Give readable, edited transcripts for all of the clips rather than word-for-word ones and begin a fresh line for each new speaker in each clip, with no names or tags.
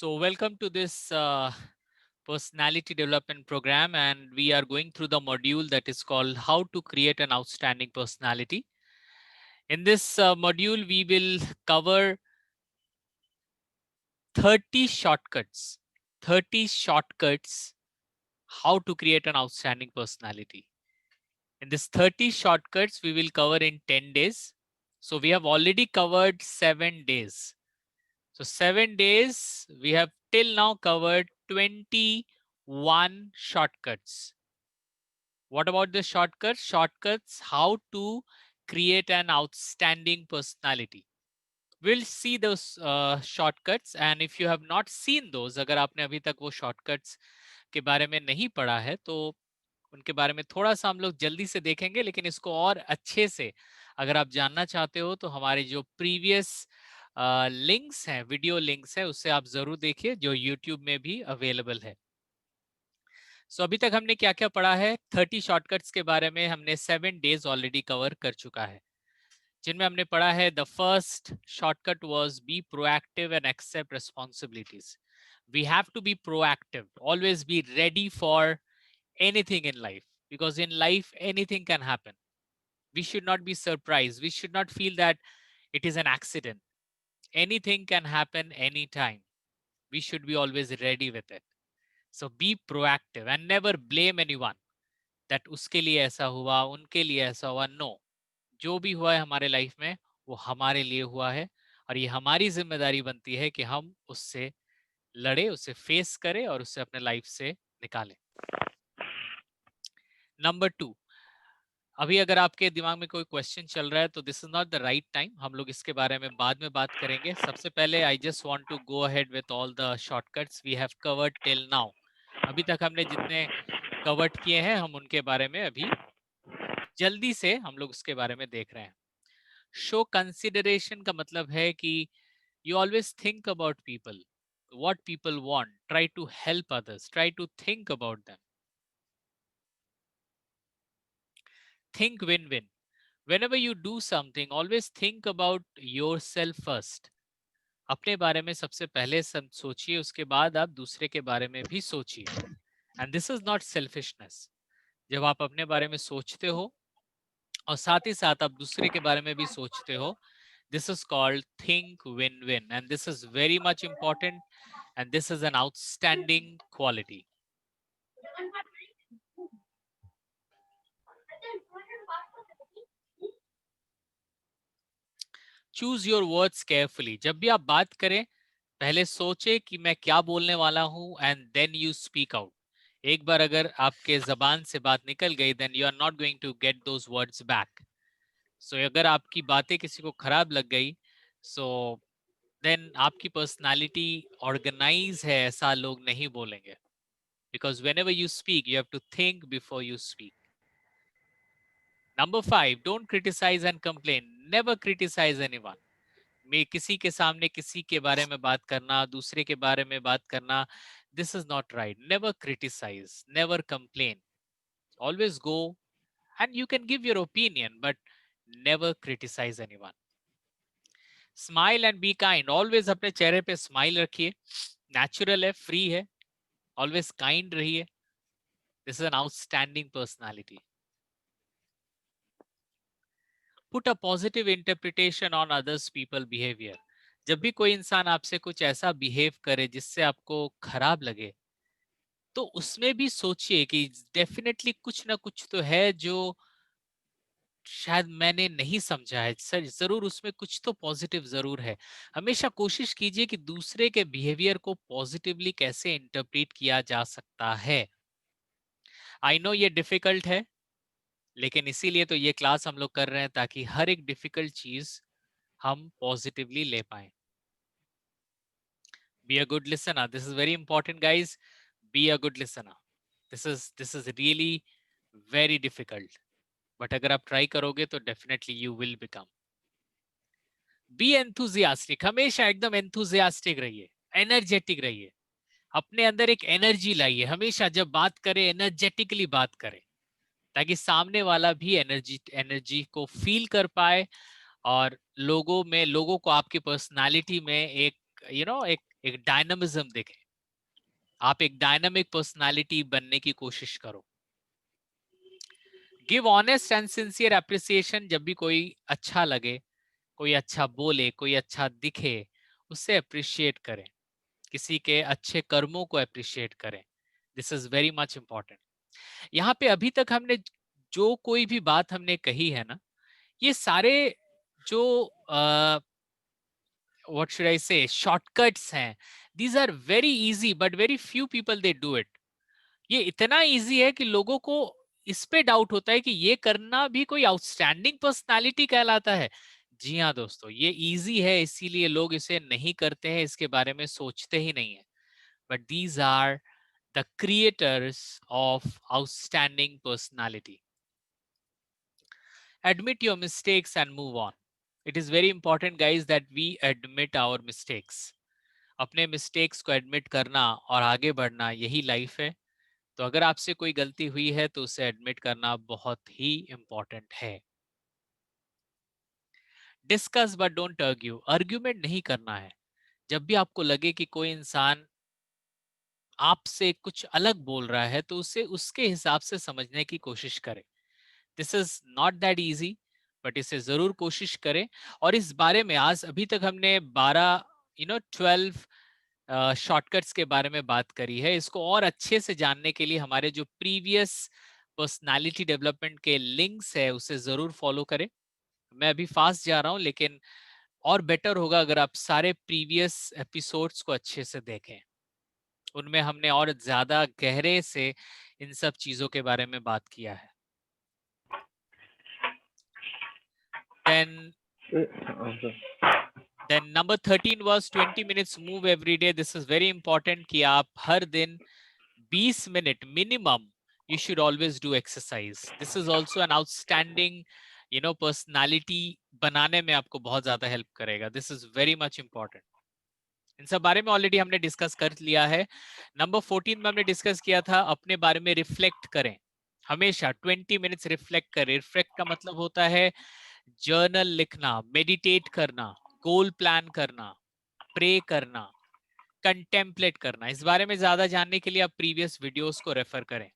So welcome to this personality development program, and we are going through the module that is called how to create an outstanding personality. In this module, we will cover 30 shortcuts, 30 shortcuts how to create an outstanding personality. In this 30 shortcuts, we will cover in 10 days. So we have already covered 7 days. So 7 days, we have till now covered 21 shortcuts. What about the shortcuts? Shortcuts, how to create an outstanding personality. We'll see those shortcuts, and if you have not seen those, अगर आपने अभी तक वो shortcuts के बारे में नहीं पढ़ा है, तो उनके बारे में थोड़ा सा हम लोग जल्दी से देखेंगे, लेकिन इसको और अच्छे से अगर आप जानना चाहते हो तो हमारे जो प्रीवियस लिंक्स हैं, वीडियो लिंक्स हैं, उससे आप जरूर देखिए, जो यूट्यूब में भी अवेलेबल है। सो अभी तक हमने क्या क्या पढ़ा है? 30 शॉर्टकट्स के बारे में हमने 7 डेज ऑलरेडी कवर कर चुका है, जिनमें हमने पढ़ा है the first shortcut was be proactive and accept responsibilities. We have to be proactive, always be ready for anything in life, because in life anything can happen. We should not be surprised, we should not feel that it is an accident. Anything can happen anytime. We should be always ready with it. So be proactive and never blame anyone that उसके लिए ऐसा हुआ, उनके लिए ऐसा हुआ. No, जो भी हुआ है हमारे लाइफ में वो हमारे लिए हुआ है, और ये हमारी जिम्मेदारी बनती है कि हम उससे लड़े, उसे फेस करें और उसे अपने लाइफ से निकालें. नंबर 2, अभी अगर आपके दिमाग में कोई क्वेश्चन चल रहा है तो this is not the right time, हम लोग इसके बारे में बाद में बात करेंगे. सबसे पहले I just want to go ahead with all the shortcuts we have covered till now. अभी तक हमने जितने कवर्ड किए हैं, हम उनके बारे में अभी जल्दी से हम लोग उसके बारे में देख रहे हैं. शो कंसिडरेशन का मतलब है कि you always think about people, what people want, try to help others, try to think about them, think win-win. Whenever you do something, always think about yourself first. अपने बारे में सबसे पहले सोचिए, उसके बाद आप दूसरे के बारे में भी सोचिए. And this is not selfishness. जब आप अपने बारे में सोचते हो और साथ ही साथ आप दूसरे के बारे में भी सोचते हो, this is called think win-win, and this is very much important, and this is an outstanding quality. Choose your words carefully. जब भी आप बात करें, पहले सोचे कि मैं क्या बोलने वाला हूं, and then you speak out. एक बार अगर आपके जबान से बात निकल गई, then you are not going to get those words back. So अगर आपकी बातें किसी को खराब लग गई, सो देन आपकी पर्सनालिटी ऑर्गेनाइज है, ऐसा लोग नहीं बोलेंगे. Because whenever you speak, you have to think before you speak. Number 5, don't criticise and complain. Never criticise anyone. मैं किसी के सामने किसी के बारे में बात करना, दूसरे के बारे में बात करना, this is not right. Never criticize, never complain. Always go and you can give your opinion, but never criticize anyone. Smile and be kind. Always अपने चेहरे पे स्माइल रखिए. Natural है, free है. Always kind रहिए. This is an outstanding personality. Put a positive interpretation on others people behavior. जब भी कोई इंसान आपसे कुछ ऐसा बिहेव करे जिससे आपको खराब लगे, तो उसमें भी सोचिए कि डेफिनेटली कुछ ना कुछ तो है जो शायद मैंने नहीं समझा है. सर जरूर उसमें कुछ तो पॉजिटिव जरूर है. हमेशा कोशिश कीजिए कि दूसरे के बिहेवियर को पॉजिटिवली कैसे इंटरप्रेट किया जा सकता है. आई नो ये डिफिकल्ट है, लेकिन इसीलिए तो ये क्लास हम लोग कर रहे हैं, ताकि हर एक डिफिकल्ट चीज हम पॉजिटिवली ले पाए. Be a good listener. This is very important, guys. Be a good listener. This is really very difficult. But अगर आप ट्राई करोगे तो definitely you will become. Be enthusiastic. हमेशा एकदम एंथुजियास्टिक रहिए, एनर्जेटिक रहिए. अपने अंदर एक एनर्जी लाइए. हमेशा जब बात करें, एनर्जेटिकली बात करें, ताकि सामने वाला भी एनर्जी को फील कर पाए, और लोगों को आपकी पर्सनालिटी में एक एक डायनामिज्म दिखे, आप एक डायनामिक पर्सनालिटी बनने की कोशिश करो। Give honest and sincere appreciation, जब भी कोई अच्छा लगे, कोई अच्छा बोले, कोई अच्छा दिखे, उससे अप्रिशिएट करें, किसी के अच्छे कर्मों को अप्रिशिएट करें। This is very much important. यहाँ पे अभी तक हमने जो कोई भी बात हमने कही है ना, ये सारे जो what should I say, shortcuts हैं, these are very easy but very few people they do it. ये इतना इजी है कि लोगों को इस पे डाउट होता है कि ये करना भी कोई आउटस्टैंडिंग पर्सनालिटी कहलाता है। जी हाँ दोस्तों, ये इजी है इसीलिए लोग इसे नहीं करते हैं, इसके बारे में सोचते ही नहीं है। But these are the creators of outstanding personality. Admit your mistakes and move on. It is very important guys that we admit our mistakes. अपने मिस्टेक्स को एडमिट करना और आगे बढ़ना, यही लाइफ है। तो अगर आपसे कोई गलती हुई है तो उसे एडमिट करना बहुत ही इंपॉर्टेंट है। Discuss but don't argue, argument नहीं करना है। जब भी आपको लगे कि कोई इंसान आपसे कुछ अलग बोल रहा है तो उसे उसके हिसाब से समझने की कोशिश करें। This is not that easy, but इसे जरूर कोशिश करें। और इस बारे में आज अभी तक हमने 12 शॉर्टकट्स के बारे में बात करी है। इसको और अच्छे से जानने के लिए हमारे जो प्रीवियस पर्सनालिटी डेवलपमेंट के लिंक्स है उसे जरूर फॉलो करें। मैं अभी फास्ट जा रहा हूं, लेकिन और बेटर होगा अगर आप सारे प्रीवियस एपिसोड्स को अच्छे से देखें। उनमें हमने और ज्यादा गहरे से इन सब चीजों के बारे में बात किया है। Then number 13 was 20 minutes move every day. This is very important कि आप हर दिन 20 minute minimum you should always do exercise. This is also an outstanding personality बनाने में आपको बहुत ज्यादा हेल्प करेगा. This is very much important. इन सब बारे में ऑलरेडी हमने डिस्कस कर लिया है। नंबर 14 में हमने डिस्कस किया था अपने बारे में रिफ्लेक्ट करें। हमेशा 20 मिनट्स रिफ्लेक्ट करें। रिफ्लेक्ट का मतलब होता है जर्नल लिखना, मेडिटेट करना, गोल प्लान करना, प्रे करना, कंटेम्पलेट करना। इस बारे में ज्यादा जानने के लिए आप प्रीवियस वीडियोस को रेफर करें।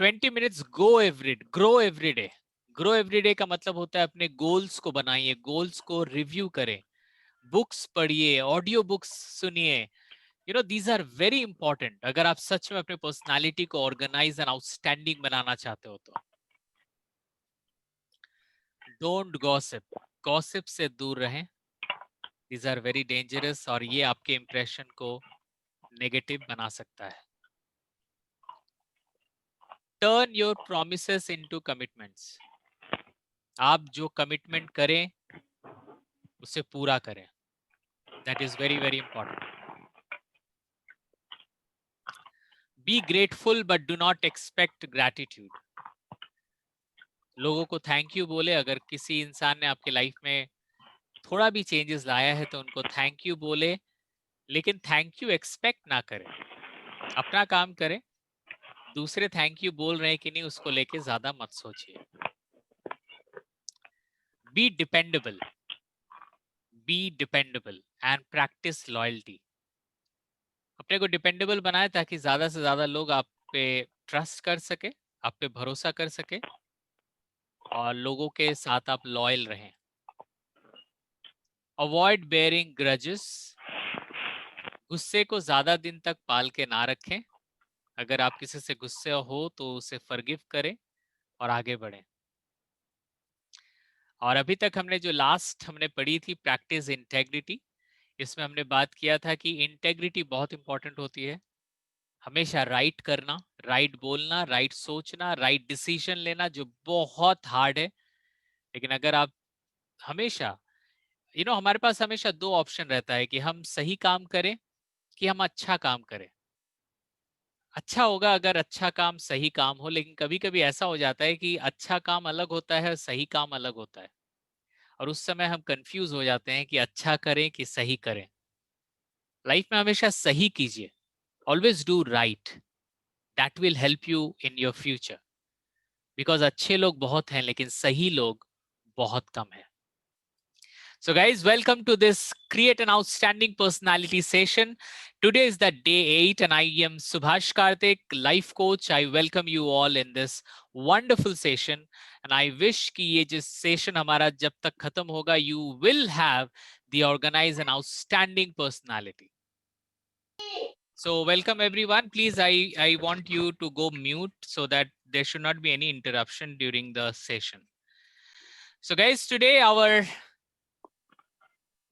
20 minutes grow everyday. Grow everyday का मतलब होता है अपने गोल्स को बनाइए, गोल्स को रिव्यू करें, बुक्स पढ़िए, ऑडियो बुक्स सुनिए। दीज आर वेरी इंपॉर्टेंट अगर आप सच में अपने पर्सनालिटी को ऑर्गेनाइज एंड आउटस्टैंडिंग बनाना चाहते हो तो। डोंट गॉसिप, गॉसिप से दूर रहें। These are very dangerous और ये आपके इंप्रेशन को नेगेटिव बना सकता है। Turn your promises into commitments. आप जो कमिटमेंट करें उसे पूरा करें। That is very very important. Be grateful but do not expect gratitude. लोगों को थैंक यू बोले। अगर किसी इंसान ने आपके लाइफ में थोड़ा भी चेंजेस लाया है तो उनको थैंक यू बोले, लेकिन थैंक यू एक्सपेक्ट ना करें। अपना काम करें, दूसरे थैंक यू बोल रहे हैं कि नहीं उसको लेके ज्यादा मत सोचिए। Be dependable and practise loyalty. अपने को डिपेंडेबल बनाए ताकि ज्यादा से ज्यादा लोग आप पे ट्रस्ट कर सके, आप पे भरोसा कर सके और लोगों के साथ आप लॉयल रहें। Avoid bearing grudges. गुस्से को ज्यादा दिन तक पाल के ना रखें। अगर आप किसी से गुस्से हो तो उसे फॉरगिव करें और आगे बढ़ें। और अभी तक हमने जो लास्ट हमने पढ़ी थी प्रैक्टिस इंटेग्रिटी, इसमें हमने बात किया था कि इंटेग्रिटी बहुत इंपॉर्टेंट होती है। हमेशा राइट करना, राइट बोलना, राइट सोचना, राइट डिसीजन लेना, जो बहुत हार्ड है। लेकिन अगर आप हमेशा हमारे पास हमेशा दो ऑप्शन रहता है कि हम सही काम करें कि हम अच्छा काम करें। अच्छा होगा अगर अच्छा काम सही काम हो, लेकिन कभी कभी ऐसा हो जाता है कि अच्छा काम अलग होता है और सही काम अलग होता है, और उस समय हम कंफ्यूज हो जाते हैं कि अच्छा करें कि सही करें। लाइफ में हमेशा सही कीजिए, always do right. That will help you in your future. Because अच्छे लोग बहुत हैं लेकिन सही लोग बहुत कम हैं। So guys, welcome to this Create an Outstanding Personality session. Today is the day 8 and I am Subhash Karthik, life coach. I welcome you all in this wonderful session and I wish कि ये जिस session हमारा जब तक खत्म होगा, you will have the organized and outstanding personality. So welcome everyone. Please, I want you to go mute so that there should not be any interruption during the session. So guys, today our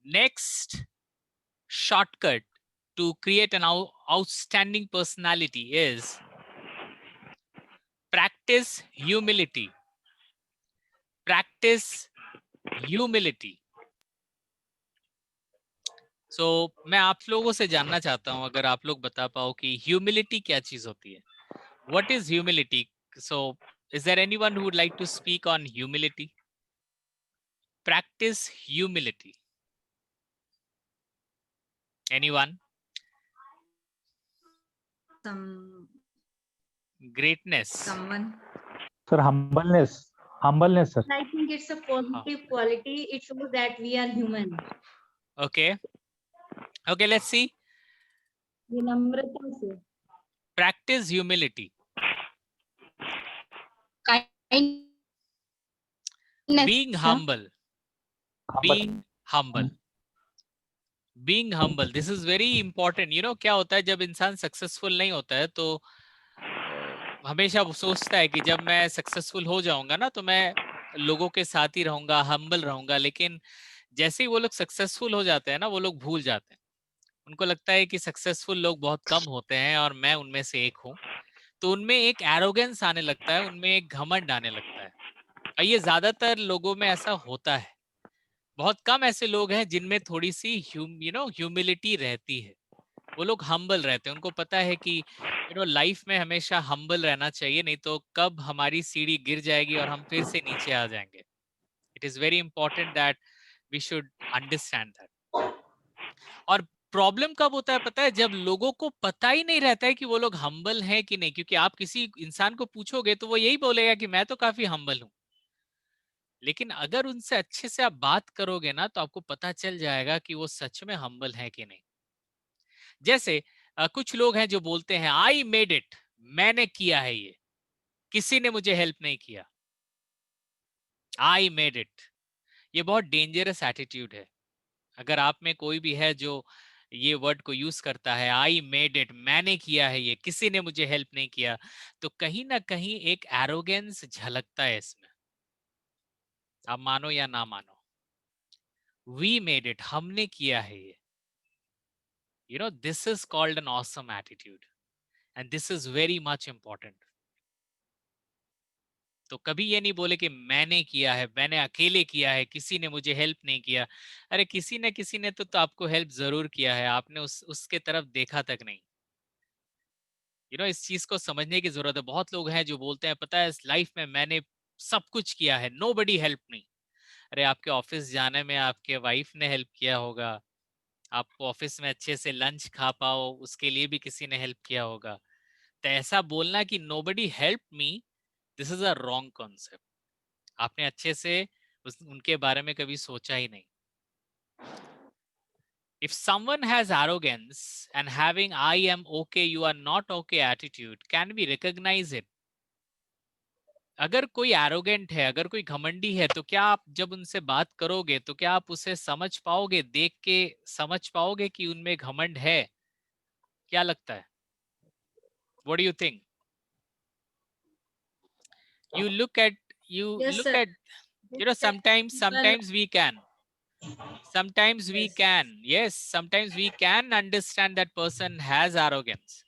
next shortcut to create an outstanding personality is practice humility. Practice humility. So मैं आप लोगों से जानना चाहता हूं, अगर आप लोग बता पाओ कि humility क्या चीज होती है. What is humility? So is there anyone who would like to speak on humility? Practice humility. Anyone?
Some
Greatness.
someone.
Sir, humbleness. Humbleness, sir.
I think it's a positive quality. It shows that we are human.
Okay. Okay, let's see.
विनम्रता से.
Practice humility.
Kindness.
Being humble. Being humble. Being humble. This is very important. You know क्या होता है जब इंसान successful नहीं होता है तो हमेशा वो सोचता है कि जब मैं सक्सेसफुल हो जाऊंगा ना तो मैं लोगों के साथ ही रहूंगा, हम्बल रहूंगा. लेकिन जैसे ही वो लोग सक्सेसफुल हो जाते हैं ना, वो लोग भूल जाते हैं. उनको लगता है कि सक्सेसफुल लोग बहुत कम होते हैं और मैं उनमें से एक हूँ. तो उनमें एक एरोगेंस आने लगता है, उनमें एक घमंड आने लगता है. और ये ज्यादातर लोगों में ऐसा होता है. बहुत कम ऐसे लोग हैं जिनमें थोड़ी सी ह्यूमिलिटी रहती है. वो लोग हम्बल रहते हैं. उनको पता है कि लाइफ में हमेशा हम्बल रहना चाहिए, नहीं तो कब हमारी सीढ़ी गिर जाएगी और हम फिर से नीचे आ जाएंगे. It is very important that we should understand that. और प्रॉब्लम कब होता है पता है? जब लोगों को पता ही नहीं रहता है कि वो लोग हम्बल हैं कि नहीं. क्योंकि आप किसी इंसान को पूछोगे तो वो यही बोलेगा कि मैं तो काफी हम्बल हूं. लेकिन अगर उनसे अच्छे से आप बात करोगे ना तो आपको पता चल जाएगा कि वो सच में हम्बल है कि नहीं. जैसे कुछ लोग हैं जो बोलते हैं आई मेड इट, मैंने किया है ये, किसी ने मुझे हेल्प नहीं किया. I made it. ये बहुत डेंजरस एटीट्यूड है. अगर आप में कोई भी है जो ये वर्ड को यूज करता है, आई मेड इट, मैंने किया है ये, किसी ने मुझे हेल्प नहीं किया, तो कहीं ना कहीं एक एरोगेंस झलकता है इसमें. आप मानो या ना मानो, वी मेड इट, हमने किया है ये. This is called an awesome attitude and this is very much important. तो कभी ये नहीं बोले कि मैंने किया है, मैंने अकेले किया है, किसी ने मुझे हेल्प नहीं किया. अरे किसी ने तो आपको हेल्प जरूर किया है. आपने उसके तरफ देखा तक नहीं. इस चीज को समझने की जरूरत है. बहुत लोग हैं जो बोलते हैं पता है इस लाइफ में मैंने सब कुछ किया है, नोबडी हेल्प मी. अरे आपके ऑफिस जाने में आपके वाइफ ने हेल्प किया होगा. आप ऑफिस में अच्छे से लंच खा पाओ उसके लिए भी किसी ने हेल्प किया होगा. तो ऐसा बोलना कि nobody help me, this is a wrong concept. आपने अच्छे से उनके बारे में कभी सोचा ही नहीं. If someone has arrogance and having I am okay, you are not okay attitude, can we recognize it? अगर कोई एरोगेंट है, अगर कोई घमंडी है, तो क्या आप जब उनसे बात करोगे तो क्या आप उसे समझ पाओगे, देख के समझ पाओगे कि उनमें घमंड है? क्या लगता है? What do you think? You look at
Yes, sir.
sometimes we can. Sometimes we can. Yes, sometimes we can understand that person has arrogance.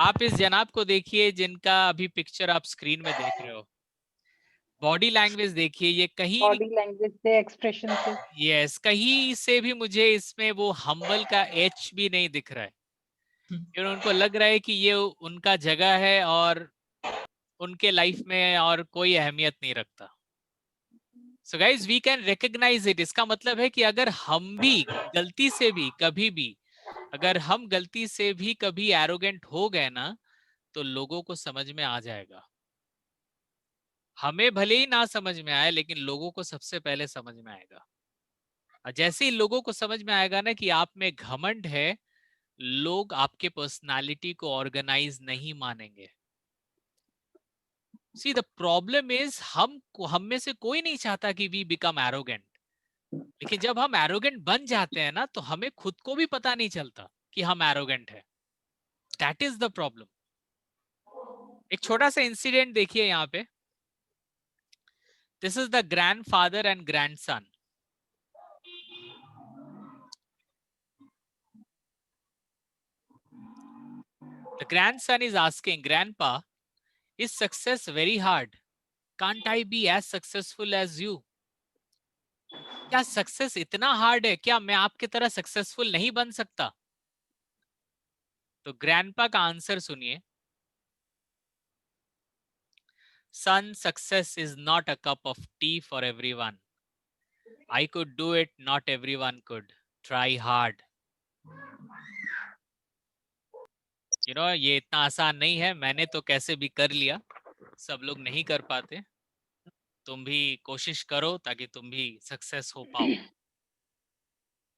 आप इस जनाब को देखिए जिनका अभी पिक्चर आप स्क्रीन में देख रहे हो. बॉडी लैंग्वेज देखिए, ये कहीं
बॉडी लैंग्वेज से, एक्सप्रेशन से.
यस, कहीं से भी मुझे इसमें वो हम्बल का एच भी नहीं दिख रहा है. उनको लग रहा है कि ये उनका जगह है और उनके लाइफ में और कोई अहमियत नहीं रखता. So guys we can recognise it. इसका मतलब है कि अगर हम भी गलती से भी कभी भी, अगर हम गलती से भी कभी एरोगेंट हो गए ना, तो लोगों को समझ में आ जाएगा. हमें भले ही ना समझ में आए लेकिन लोगों को सबसे पहले समझ में आएगा. जैसे ही लोगों को समझ में आएगा ना कि आप में घमंड है, लोग आपके पर्सनालिटी को ऑर्गेनाइज नहीं मानेंगे। सी द प्रॉब्लम इज हम में से कोई नहीं चाहता कि वी बिकम एरोगेंट, लेकिन जब हम एरोगेंट बन जाते हैं ना तो हमें खुद को भी पता नहीं चलता कि हम एरोगेंट है। That is the problem. एक छोटा सा इंसिडेंट देखिए यहाँ पे। This is the grandfather and grandson. The grandson is asking, Grandpa, is success very hard? Can't I be as successful as you? क्या सक्सेस इतना हार्ड है? क्या मैं आपकी तरह सक्सेसफुल नहीं बन सकता? तो ग्रैंडपा का आंसर सुनिए। Son, success is not a cup of tea for everyone. I could do it, not everyone could. Try hard. ये इतना आसान नहीं है, मैंने तो कैसे भी कर लिया, सब लोग नहीं कर पाते। तुम भी कोशिश करो ताकि तुम भी सक्सेस हो पाओ।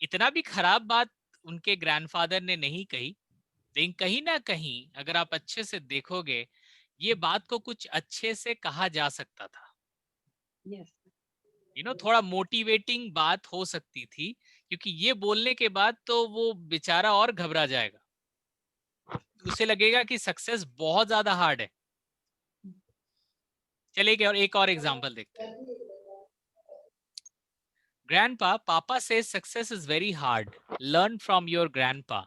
इतना भी खराब बात उनके ग्रैंडफादर ने नहीं कही, लेकिन कहीं ना कहीं अगर आप अच्छे से देखोगे, ये बात को कुछ अच्छे से कहा जा सकता था।
Yes.
थोड़ा मोटिवेटिंग बात हो सकती थी, क्योंकि ये बोलने के बाद तो वो बेचारा और घबरा जाएगा, उसे लगेगा कि सक्सेस बहुत ज्यादा हार्ड है। चलिए एक और एग्जांपल देखते हैं। Grandpa, Papa says success is very hard. Learn from your grandpa.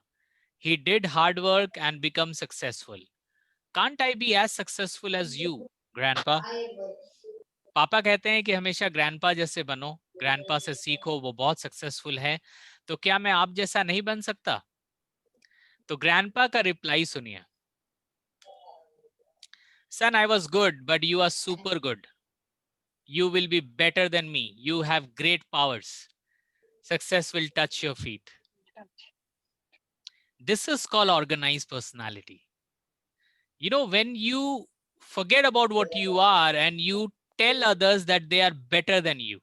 He did hard work and become successful. Can't I be as successful as you, Grandpa? पापा कहते हैं कि हमेशा ग्रैंडपा जैसे बनो, ग्रैंडपा से सीखो, वो बहुत सक्सेसफुल है, तो क्या मैं आप जैसा नहीं बन सकता? तो ग्रैंडपा का रिप्लाई सुनिए। Son, I was good, but you are super good. You will be better than me. You have great powers. Success will touch your feet. This is called organized personality. When you forget about what you are and you tell others that they are better than you.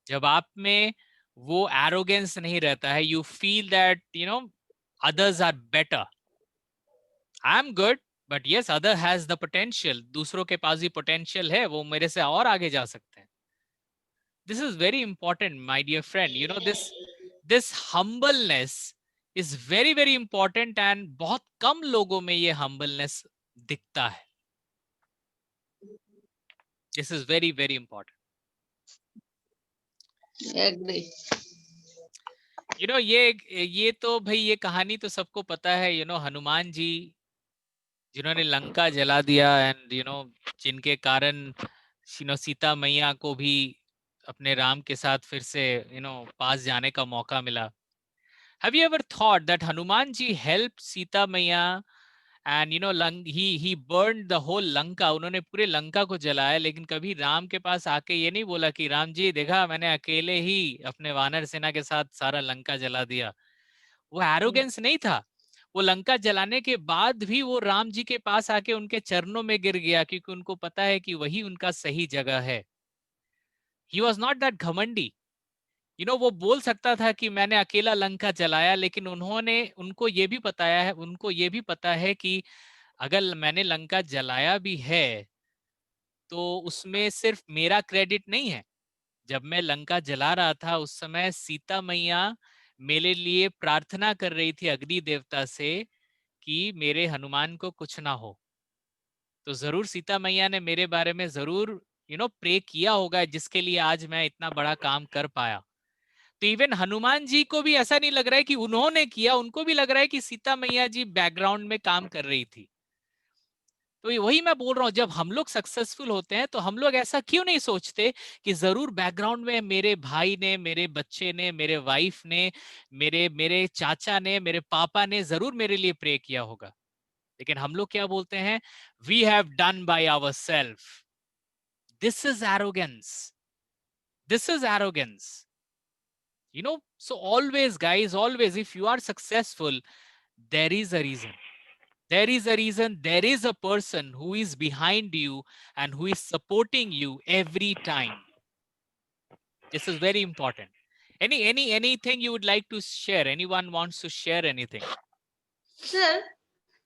जब आप में वो arrogance नहीं रहता है, you feel that, others are better. I'm good, but yes, other has the potential. दूसरों के पास भी potential है, वो मेरे से और आगे जा सकते हैं. This is very important, my dear friend. This humbleness is very, very important, and बहुत कम लोगों में ये humbleness दिखता है. This is very, very important.
Agree.
ये तो भाई ये कहानी तो सबको पता है. हनुमान जी जिन्होंने लंका जला दिया, एंड जिनके कारण सीता मैया को भी अपने राम के साथ फिर से पास जाने का मौका मिला. Have you ever thought that Hanuman ji helped Sita Maiya and he burned the whole Lanka? उन्होंने पूरे लंका को जलाया, लेकिन कभी राम के पास आके ये नहीं बोला कि राम जी देखा मैंने अकेले ही अपने वानर सेना के साथ सारा लंका जला दिया. वो एरोगेंस नहीं था. वो लंका जलाने के बाद भी वो राम जी के पास आके उनके चरणों में गिर गया, क्योंकि उनको पता है कि वही उनका सही जगह है. He was not that घमंडी. वो बोल सकता था कि मैंने अकेला लंका जलाया, लेकिन उनको ये भी पता है कि अगर मैंने लंका जलाया भी है तो उसमें सिर्फ मेरा क्रेडिट नहीं है. जब मैं लंका जला रहा था उस समय सीता मैया मेरे लिए प्रार्थना कर रही थी अग्नि देवता से कि मेरे हनुमान को कुछ ना हो. तो जरूर सीता मैया ने मेरे बारे में जरूर प्रे किया होगा, जिसके लिए आज मैं इतना बड़ा काम कर पाया. तो इवन हनुमान जी को भी ऐसा नहीं लग रहा है कि उन्होंने किया, उनको भी लग रहा है कि सीता मैया जी बैकग्राउंड में काम कर रही थी. तो वही मैं बोल रहा हूं, जब हम लोग सक्सेसफुल होते हैं तो हम लोग ऐसा क्यों नहीं सोचते कि जरूर बैकग्राउंड में मेरे भाई ने, मेरे बच्चे ने, मेरे वाइफ ने, मेरे चाचा ने, मेरे पापा ने जरूर मेरे लिए प्रे किया होगा. लेकिन हम लोग क्या बोलते हैं? We have done by ourselves. This is arrogance. This is arrogance. So always, guys, always, if you are successful, there is a reason. There is a reason. There is a person who is behind you and who is supporting you every time. This is very important. Anything you would like to share? Anyone wants to share anything?
Sir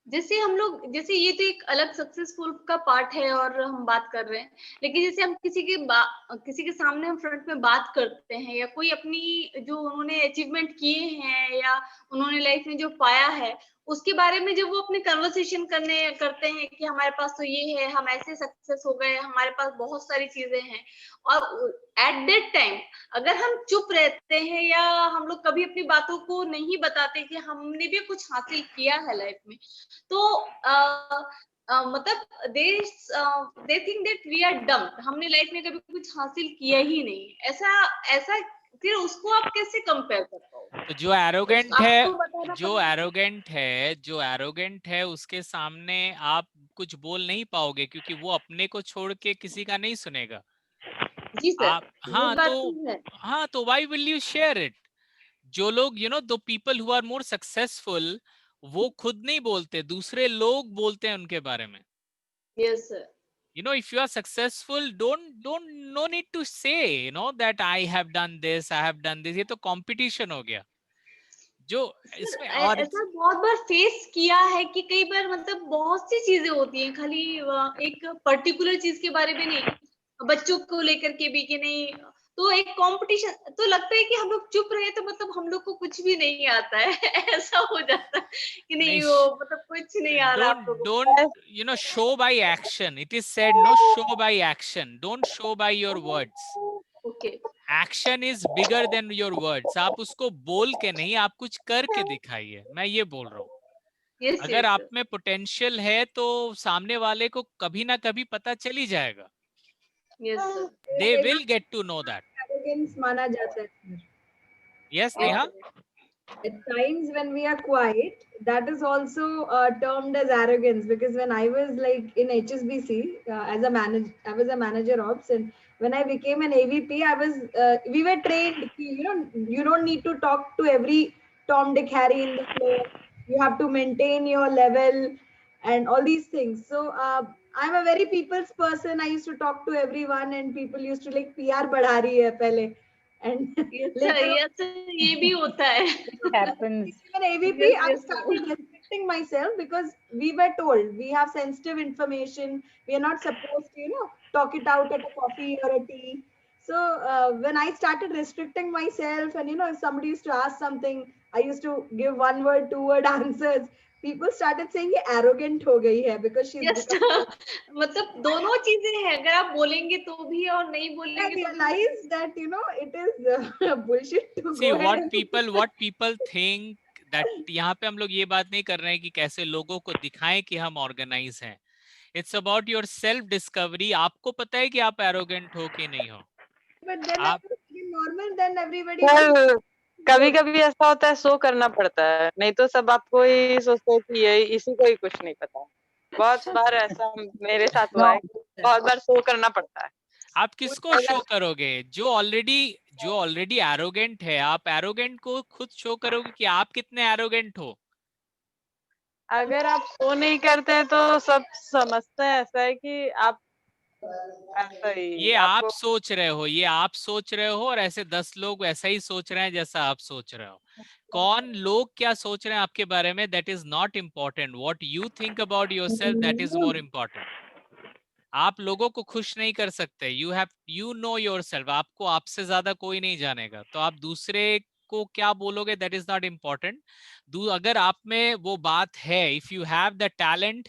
जैसे हम लोग, जैसे ये तो एक अलग successful का part है और हम बात कर रहे हैं, लेकिन जैसे हम किसी के सामने हम फ्रंट में बात करते हैं, या कोई अपनी जो उन्होंने अचीवमेंट किए हैं या उन्होंने लाइफ में जो पाया है उसके बारे में जब वो अपने कन्वर्सेशन करते हैं कि हमारे पास तो ये है, हम ऐसे सक्सेस हो गए, हमारे पास बहुत सारी चीजें हैं, और एट दैट टाइम अगर हम चुप रहते हैं या हम लोग कभी अपनी बातों को नहीं बताते कि हमने भी कुछ हासिल किया है लाइफ में, तो मतलब they think that we are dumb, हमने लाइफ में कभी कुछ हासिल किया ही नहीं, ऐसा ऐसा फिर उसको आप कैसे कंपेयर कर पाओगे?
तो जो एरोगेंट
आपको
है,
बताना
जो
पड़ेगा।
एरोगेंट है उसके सामने आप कुछ बोल नहीं पाओगे, क्योंकि वो अपने को छोड़ के किसी का नहीं सुनेगा।
जी सर,
आप
ये बात तो है।
हाँ, तो why will you share it? जो लोग दो people who are more successful, वो खुद नहीं बोलते, दूसरे लोग बोलते हैं उनके बारे में।
Yes sir.
If you are successful, no need to say that I have done this, I have done this. ये तो competition हो गया जो इसमें। और
ऐसा बहुत बार फेस किया है कि कई बार मतलब बहुत सी चीजें होती हैं, खाली एक पर्टिकुलर चीज के बारे में नहीं, बच्चों को लेकर के भी कि नहीं, तो एक कंपटीशन, तो लगता है कि हम लोग चुप रहे तो मतलब हम लोग को कुछ भी नहीं आता है ऐसा हो जाता है कि नहीं,
नहीं,
वो मतलब कुछ नहीं आ रहा आप लोगों को।
don't show by action. It is said, no, show by action. Don't show by your words.
Okay,
Action is bigger than your words. आप उसको बोल के नहीं, आप कुछ करके दिखाइए, मैं ये बोल रहा हूँ।
यस
अगर आप
यस
में पोटेंशियल है तो सामने वाले को कभी ना कभी पता चल ही जाएगा।
Yes
They will get to know that.
Arrogance माना जाता है.
Yes, Neha?
At times when we are quiet, that is also termed as arrogance, because when I was like in HSBC as a manager, I was a manager ops, and when I became an AVP, we were trained, you don't need to talk to every Tom, Dick, Harry in the floor. You have to maintain your level and all these things. So I'm a very people's person. I used to talk to everyone, and people used to like PR बढ़ा रही है पहले. And
yes, ये भी होता है।
It happens.
even AVP,
Yes,
I
yes,
started restricting myself because we were told we have sensitive information. We are not supposed to, talk it out at a coffee or a tea. So when I started restricting myself, and if somebody used to ask something, I used to give 1-word, 2-word answers. People started saying ये arrogant हो गई है because she's
Yes, मतलब दोनों चीजें हैं, अगर आप बोलेंगे तो भी और नहीं
I
बोलेंगे तो भी।
realized that it is bullshit to
See,
go
what
ahead.
people think that यहाँ पे हम लोग ये बात नहीं कर रहे हैं कि कैसे लोगों को दिखाएं कि हम ऑर्गेनाइज हैं। It's about your self discovery. आपको पता है कि आप एरोगेंट हो कि नहीं हो।
But then
आप
I was normal, then everybody
sir कभी कभी ऐसा होता है, शो करना पड़ता है, नहीं तो सब आपको ही सोचते हैं कि ये इसी को ही कुछ नहीं पता। बहुत बार ऐसा मेरे साथ हुआ है, बहुत बार शो करना पड़ता है।
आप किसको शो करोगे? जो ऑलरेडी एरोगेंट है, आप एरोगेंट को खुद शो करोगे कि आप कितने एरोगेंट हो।
अगर आप शो नहीं करते हैं तो सब समझते हैं ऐसा है कि आप ऐसा ही
ये आप
आपको
सोच रहे हो, ये आप सोच रहे हो, और ऐसे 10 लोग ऐसा ही सोच रहे हैं जैसा आप सोच रहे हो। कौन लोग क्या सोच रहे हैं आपके बारे में, that is not important. What you think about yourself, that is more important. आप लोगों को खुश नहीं कर सकते। यू नो योरसेल्फ, आपको आपसे ज्यादा कोई नहीं जानेगा। तो आप दूसरे को क्या बोलोगे, दैट इज नॉट इम्पोर्टेंट। अगर आप में वो बात है, if you have the talent,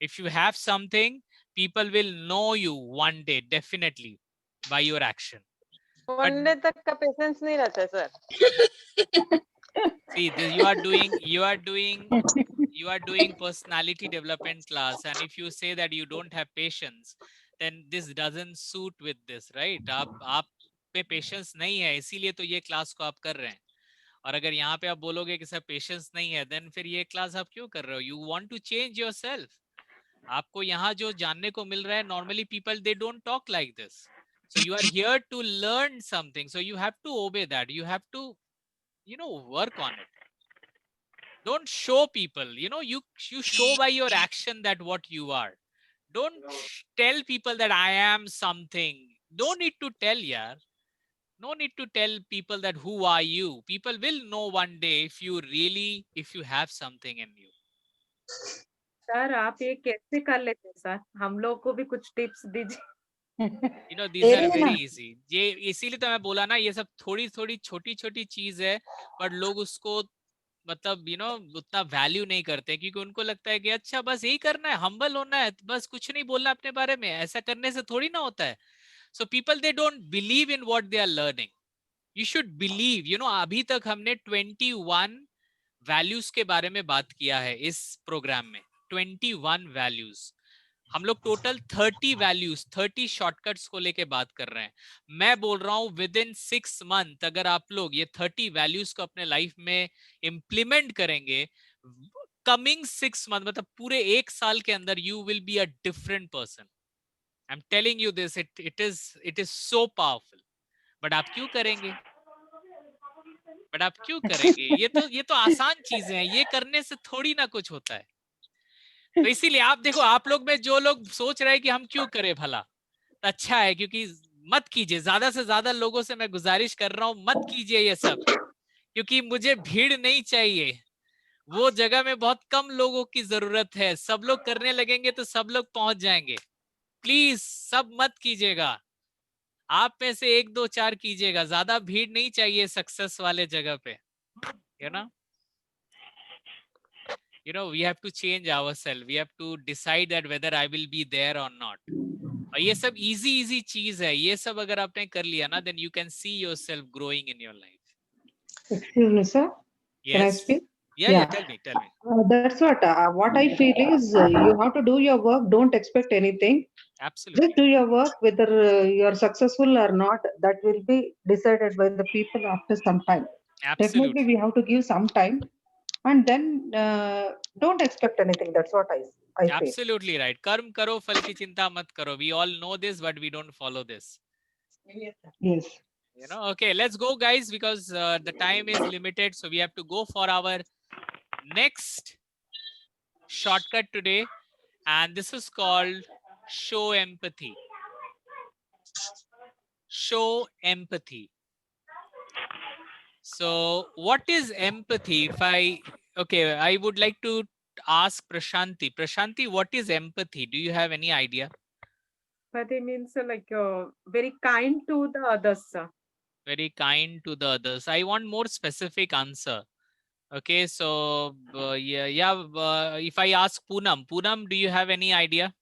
if you have something, people will know you one day definitely by your action. But
one day तक का पेशेंस नहीं रहता है sir.
see, you are doing personality development class, and if you say that you don't have patience, then this doesn't suit with this, right? आप पे patience नहीं है, इसीलिए तो ये क्लास को आप कर रहे हैं। और अगर यहाँ पे आप बोलोगे कि सर पेशेंस नहीं है, देन फिर ये क्लास आप क्यों कर रहे हो? You want to change yourself. आपको यहाँ जो जानने को मिल रहा है, normally people they don't talk like this, so you are here to learn something, so you have to obey that, you have to work on it. Don't show people, you show by your action that what you are. Don't tell people that I am something. Don't need to tell, yaar. No need to tell people that who are you. People will know one day if you have something in you.
Sir आप ये कैसे कर लेते हैं sir? हम लोग को भी कुछ टिप्स दीजिए।
You know, these are very easy. ये इसीलिए तो मैं बोला ना, ये सब थोड़ी थोड़ी छोटी छोटी चीज है, पर लोग उसको मतलब उतना वैल्यू नहीं करते, क्योंकि उनको लगता है कि अच्छा बस यही करना है, हम्बल होना है, बस कुछ नहीं बोलना अपने बारे में, ऐसा करने से थोड़ी ना होता है. So people, they don't believe in what they are learning. You should believe. अभी तक हमने 21 वैल्यूज के बारे में बात किया है इस प्रोग्राम में. 21 वैल्यूज. हम लोग टोटल 30 वैल्यूज, 30 शॉर्टकट्स को लेके बात कर रहे हैं. मैं बोल रहा हूं विद इन 6 मंथ अगर आप लोग ये 30 वैल्यूज को अपने लाइफ में इम्प्लीमेंट करेंगे, कमिंग 6 मंथ मतलब पूरे 1 साल के अंदर you will be a different person. I am telling you this, it is so powerful. But आप क्यों करेंगे? ये तो आसान चीजें हैं, ये करने से थोड़ी ना कुछ होता है. तो इसीलिए आप देखो, आप लोग में जो लोग सोच रहे हैं कि हम क्यों करें भला, तो अच्छा है, क्योंकि मत कीजिए. ज्यादा से ज्यादा लोगों से मैं गुजारिश कर रहा हूं, मत कीजिए ये सब, क्योंकि मुझे भीड़ नहीं चाहिए. वो जगह में बहुत कम लोगों की जरूरत है. सब लोग करने लगेंगे तो सब लोग पहुंच जाएंगे. प्लीज सब मत कीजिएगा. आप में से 1 2 4 कीजिएगा. ज्यादा भीड़ नहीं चाहिए सक्सेस वाले जगह पे. We have to change ourselves. We have to decide that whether I will be there or not. और ये सब easy चीज है. ये सब अगर आपने कर लिया ना, then you can see yourself growing in your life.
Excuse me, sir. Can I
Yes.
speak?
Yeah. Tell me.
That's what I feel is you have to do your work. Don't expect anything.
Absolutely.
Just do your work. Whether you're successful or not, that will be decided by the people after some time. Definitely,
Absolutely.
we have to give some time, and then don't expect anything. That's what I feel.
Absolutely right. कर्म करो, फल की चिंता मत करो. We all know this, but we don't follow this.
Yes.
Okay, let's go, guys, because the time is limited. So we have to go for our next shortcut today. And this is called show empathy. Show empathy. So what is empathy? I would like to ask Prashanti. Prashanti, what is empathy? Do you have any idea?
Empathy means like very kind to the others, sir.
Very kind to the others. I want more specific answer. Okay, so if I ask Poonam, do you have any idea?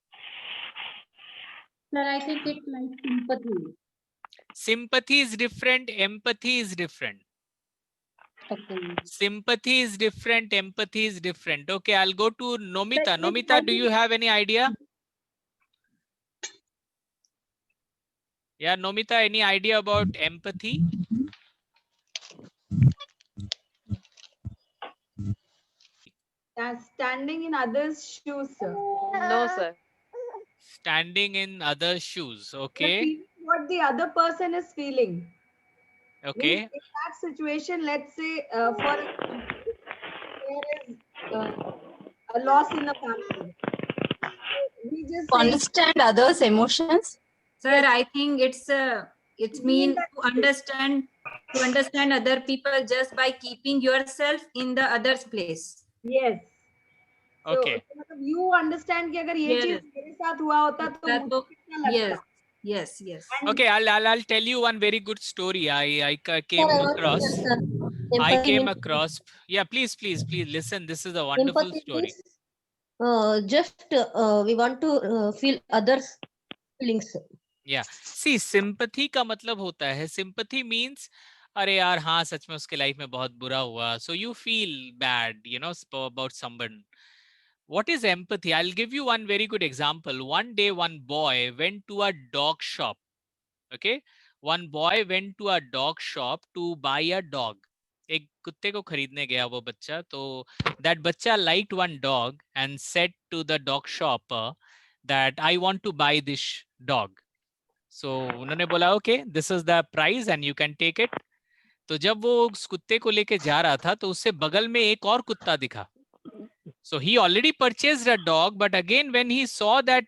Sir, I think it's like sympathy.
Sympathy is different, empathy is different.
Okay.
Sympathy is different, empathy is different. Okay, I'll go to Nomita. Nomita, do you have any idea? Yeah, Nomita, any idea about empathy?
Standing in others' shoes, sir.
No, sir.
Standing in others' shoes. Okay.
Feeling what the other person is feeling.
Okay.
In that situation, let's say, for example, there is a loss in the family. We just
To
say,
understand others' emotions. Sir, I think it's mean to understand other people just by keeping yourself in the other's place.
yes. So,
Okay.
मतलब you understand कि अगर ये चीज मेरे साथ हुआ होता तो मुझे कितना लगता?
Yes.
Okay, I'll tell you one very good story. I came across. Yeah, please listen. This is a wonderful
Empathy
story.
means, we want to feel others' feelings.
Yeah. See, sympathy का मतलब होता है, sympathy means अरे यार हाँ सच में उसके life में बहुत बुरा हुआ. So you feel bad, about someone. What is empathy? I'll give you one very good example. One day, one boy went to a dog shop. Okay. One boy went to a dog shop to buy a dog. एक कुत्ते को खरीदने गया वो बच्चा. तो that बच्चा liked one dog and said to the dog shopper that I want to buy this dog. So उन्होंने बोला okay, this is the price and you can take it. तो जब वो उस कुत्ते को लेके जा रहा था तो उससे बगल में एक और कुत्ता दिखा. So he already purchased a dog, but again when he saw that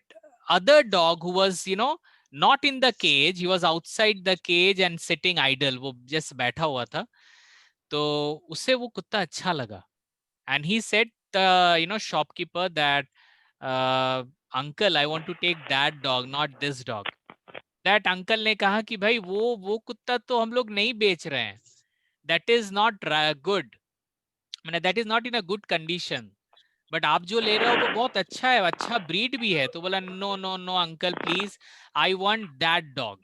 other dog who was not in the cage, he was outside the cage and sitting idle, वो just बैठा हुआ था, तो उसे वो कुत्ता अच्छा लगा, and he said the shopkeeper that uncle, I want to take that dog, not this dog. That uncle ने कहा कि भाई वो कुत्ता तो हम लोग नहीं बेच रहे हैं, that is not good, that is not in a good condition, but आप जो ले रहे हो वो बहुत अच्छा है, अच्छा ब्रीड भी है। तो बोला no no no uncle please, I want that dog.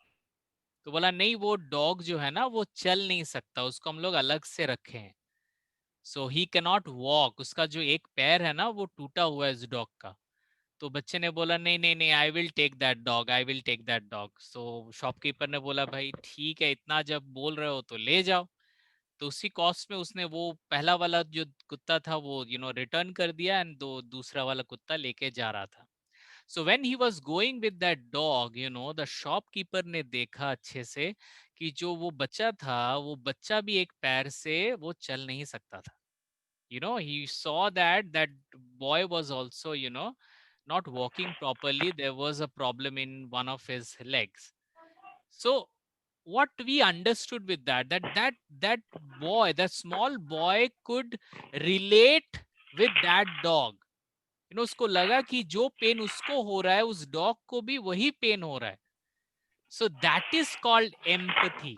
तो बोला नहीं, वो डॉग जो है ना वो चल नहीं सकता, उसको हम लोग अलग से रखे हैं, सो ही कैन नॉट वॉक, उसका जो एक पैर है ना वो टूटा हुआ है इस डॉग का। तो बच्चे ने बोला नहीं नहीं नहीं, I will take that dog, I will take that dog. So shopkeeper ने बोला भाई ठीक है, इतना जब बोल रहे हो तो ले जाओ। तो उसी कॉस्ट में उसने वो पहला वाला जो कुत्ता था वो रिटर्न कर दिया, एंड दूसरा वाला कुत्ता लेके जा रहा था। So when he was going with that dog, the shopkeeper ने देखा अच्छे से कि जो वो बच्चा था, वो बच्चा भी एक पैर से वो चल नहीं सकता था। he saw that boy was also not walking properly, there was a problem in one of his legs. So what we understood with that boy, that small boy could relate with that dog. उसको लगा कि जो pen उसको हो रहा है उस dog को भी वही पेन हो रहा है. So that is called empathy.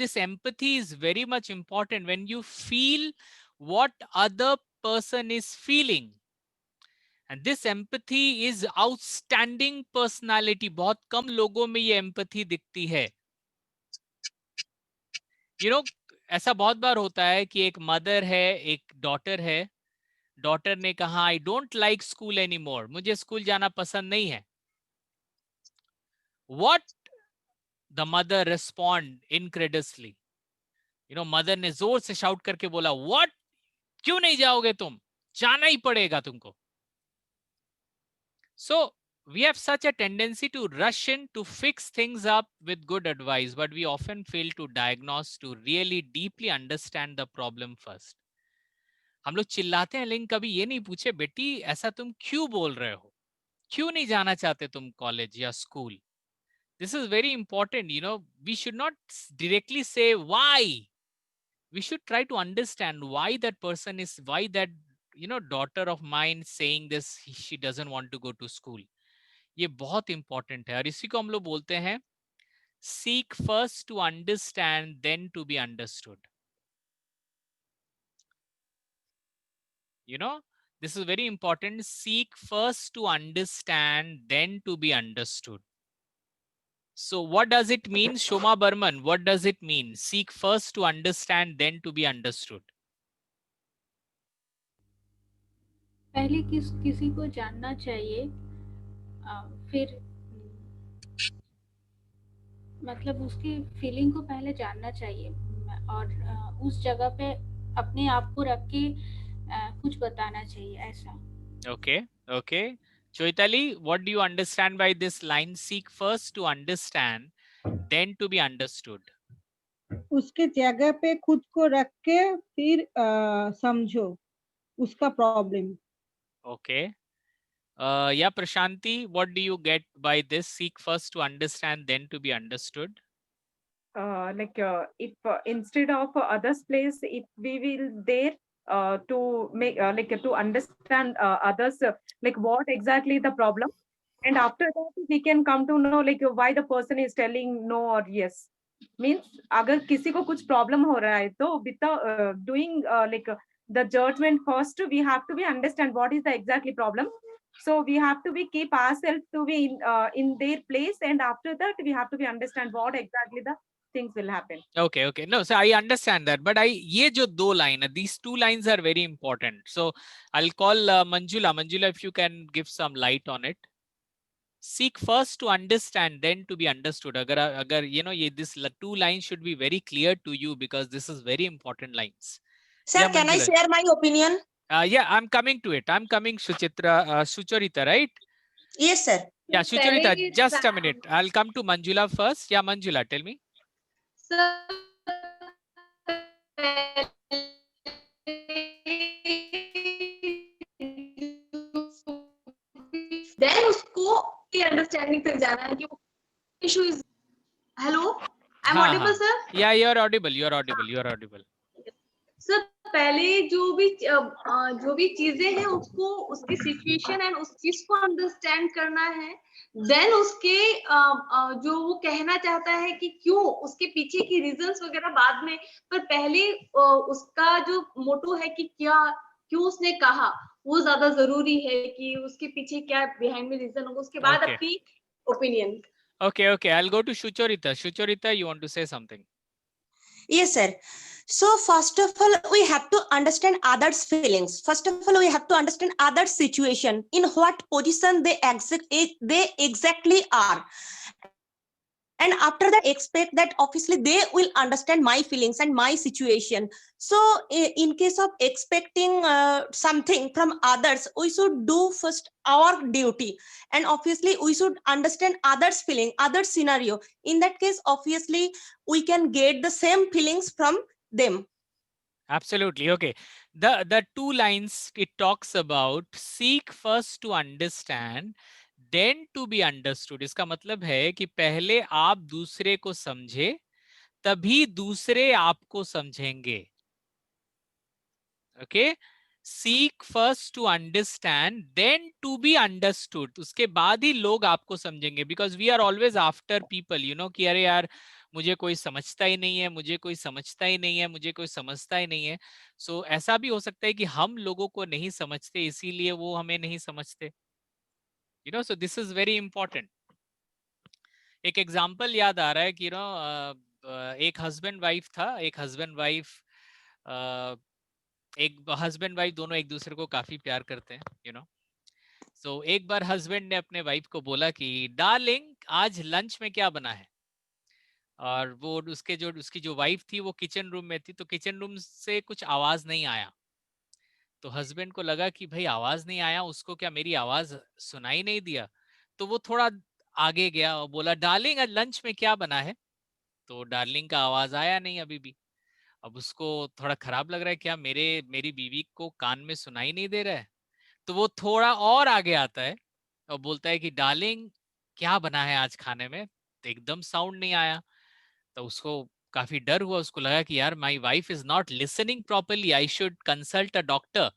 This empathy is very much important when you feel what other person is feeling. And this empathy is outstanding personality. बहुत कम लोगों में ये empathy दिखती है. ऐसा बहुत बार होता है कि एक मदर है, एक डॉटर है, डॉटर ने कहा I don't like school any more, मुझे स्कूल जाना पसंद नहीं है. What the mother respond incredulously. Mother ने जोर से शाउट करके बोला व्हाट, क्यों नहीं जाओगे तुम, जाना ही पड़ेगा तुमको. So we have such a tendency to rush in to fix things up with good advice, but we often fail to diagnose, to really deeply understand the problem first. हम लोग चिल्लाते हैं लेकिन कभी ये नहीं पूछे बेटी ऐसा तुम क्यों बोल रहे हो, क्यों नहीं जाना चाहते तुम कॉलेज या school. This is very important. We should not directly say why. We should try to understand why that person is, why that daughter of mine saying this, she doesn't want to go to school. ये बहुत important है और इसी को हम लोग बोलते हैं seek first to understand then to be understood. This is very important. Seek first to understand then to be understood. So what does it mean, Shoma Burman? What does it mean? Seek first to understand then to be understood.
पहले किसी को जानना चाहिए, फिर मतलब उसकी feeling को पहले जानना चाहिए और उस जगह पे अपने आप को रख के कुछ बताना चाहिए, ऐसा.
Okay. Choitali, what do you understand by this line? Seek first to understand, then to be understood.
उसके जगह पे खुद को रख के फिर समझो उसका problem.
Okay. Yeah, Prashanti, what do you get by this? Seek first to understand, then to be understood.
If instead of others' place, if we will there to make to understand others, what exactly the problem, and after that we can come to know why the person is telling no or yes. Means अगर किसी को कुछ problem हो रहा है तो without doing the judgment first, we have to be understand what is the exactly problem. So we have to be keep ourselves to be in their place, and after that we have to be understand what exactly the things will happen.
Okay. No, so I understand that, but ये जो दो line, these two lines are very important. So I'll call Manjula. Manjula, if you can give some light on it. Seek first to understand, then to be understood. Agar this two lines should be very clear to you because this is very important lines.
Sir,
Yeah,
can I
Manjula.
share my opinion?
Yeah, I'm coming to it. I'm coming, Sucharita, right?
Yes, sir.
Yeah, Sucharita,
पहले
just a minute. I'll come to Manjula first. Yeah, Manjula, tell me.
Then उसको understand technique तक जाना है कि वो issue is hello I am
हाँ
audible
हाँ
sir
या you are audible, you are audible, you are audible.
Sir पहले जो भी चीजें हैं उसको उसकी सिचुएशन एंड उस चीज को अंडरस्टैंड करना है, देन उसके जो वो कहना चाहता है कि क्यों, उसके पीछे की रीजंस वगैरह बाद में, पर पहले उसका जो मोटो है कि क्या क्यों उसने कहा, वो ज्यादा जरूरी है कि उसके पीछे क्या बिहाइंड में रीजन होगा, उसके बाद
Okay.
अपनी opinion.
Okay, I'll go to Shucharita. Shucharita, you want to say something?
Yes, sir. So first of all, we have to understand others' feelings. First of all, we have to understand others' situation, in what position they exactly are. And after that, expect that obviously they will understand my feelings and my situation. So in case of expecting something from others, we should do first our duty, and obviously we should understand others feeling, other scenario. In that case, obviously we can get the same feelings from them.
Absolutely. Okay. The two lines it talks about, seek first to understand, then to be understood. इसका मतलब है कि पहले आप दूसरे को समझे, तभी दूसरे आपको समझेंगे। Okay. Seek first to understand, then to be understood. उसके बाद ही लोग आपको समझेंगे, because we are always after people, you know, कि अरे यार मुझे कोई समझता ही नहीं है, मुझे कोई समझता ही नहीं है, मुझे कोई समझता ही नहीं है। So ऐसा भी हो सकता है कि हम लोगों को नहीं समझते, इसीलिए वो हमें नहीं समझते। You know, so this is very important. एक एग्जाम्पल याद आ रहा है कि एक हस्बैंड वाइफ था, एक हस्बैंड वाइफ दोनों एक दूसरे को काफी प्यार करते हैं, यू नो। सो एक बार हस्बैंड ने अपने वाइफ को बोला कि डार्लिंग आज लंच में क्या बना है, और वो उसकी जो वाइफ थी वो किचन रूम में थी, तो किचन रूम से कुछ आवाज नहीं आया। तो हस्बैंड को लगा कि भाई आवाज नहीं आया, उसको क्या मेरी आवाज सुनाई नहीं दिया? तो वो थोड़ा आगे गया और बोला डार्लिंग आज लंच में क्या बना है? तो डार्लिंग का आवाज आया नहीं अभी भी। अब उसको थोड़ा खराब लग रहा है, क्या मेरी बीवी को कान में सुनाई नहीं दे रहा है? तो वो थोड़ा और आगे आता है और बोलता है कि डार्लिंग क्या बना है आज खाने में? तो एकदम साउंड नहीं आया। तो उसको काफी डर हुआ, उसको लगा कि यार my wife is not listening properly, I should consult a doctor.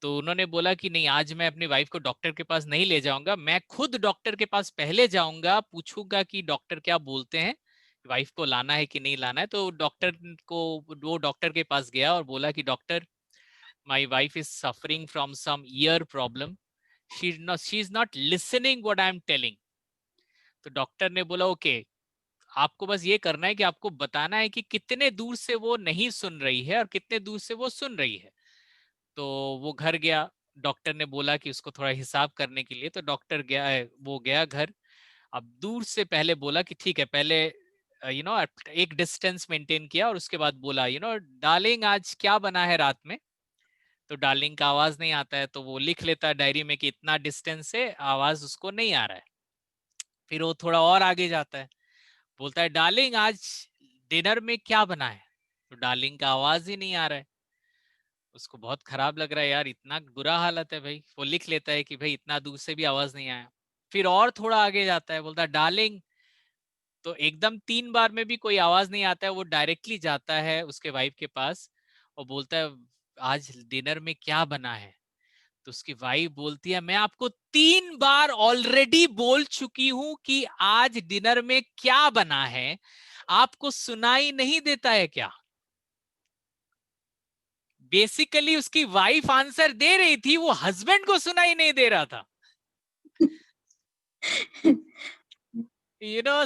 तो उन्होंने बोला कि नहीं, आज मैं अपनी वाइफ को डॉक्टर के पास नहीं ले जाऊंगा, मैं खुद डॉक्टर के पास पहले जाऊंगा, पूछूंगा कि डॉक्टर क्या बोलते हैं, वाइफ को लाना है कि नहीं लाना है। तो वो डॉक्टर के पास गया और बोला कि doctor, my wife is suffering from some ear problem, she is not listening what I am telling. तो डॉक्टर ने बोला ओके, आपको बस ये करना है कि आपको बताना है कि कितने दूर से वो नहीं सुन रही है और कितने दूर से वो सुन रही है। तो वो घर गया, डॉक्टर ने बोला कि उसको थोड़ा हिसाब करने के लिए, तो डॉक्टर वो गया घर। अब दूर से पहले बोला कि ठीक है, पहले एक डिस्टेंस मेंटेन किया और उसके बाद बोला डार्लिंग आज क्या बना है रात में? तो डार्लिंग का आवाज नहीं आता है, तो वो लिख लेता है डायरी में कि इतना डिस्टेंस से आवाज उसको नहीं आ रहा है। फिर वो थोड़ा और आगे जाता है, बोलता है डार्लिंग आज डिनर में क्या बना है? तो डार्लिंग का आवाज ही नहीं आ रहा है। उसको बहुत खराब लग रहा है, यार इतना बुरा हालत है भाई। वो लिख लेता है कि भाई इतना दूर से भी आवाज नहीं आया। फिर और थोड़ा आगे जाता है, बोलता है डार्लिंग, तो एकदम 3 बार में भी कोई आवाज नहीं आता है। वो डायरेक्टली जाता है उसके वाइफ के पास और बोलता है आज डिनर में क्या बना है? तो उसकी वाइफ बोलती है मैं आपको 3 बार ऑलरेडी बोल चुकी हूं कि आज डिनर में क्या बना है, आपको सुनाई नहीं देता है क्या? बेसिकली उसकी वाइफ आंसर दे रही थी, वो हस्बैंड को सुनाई नहीं दे रहा था।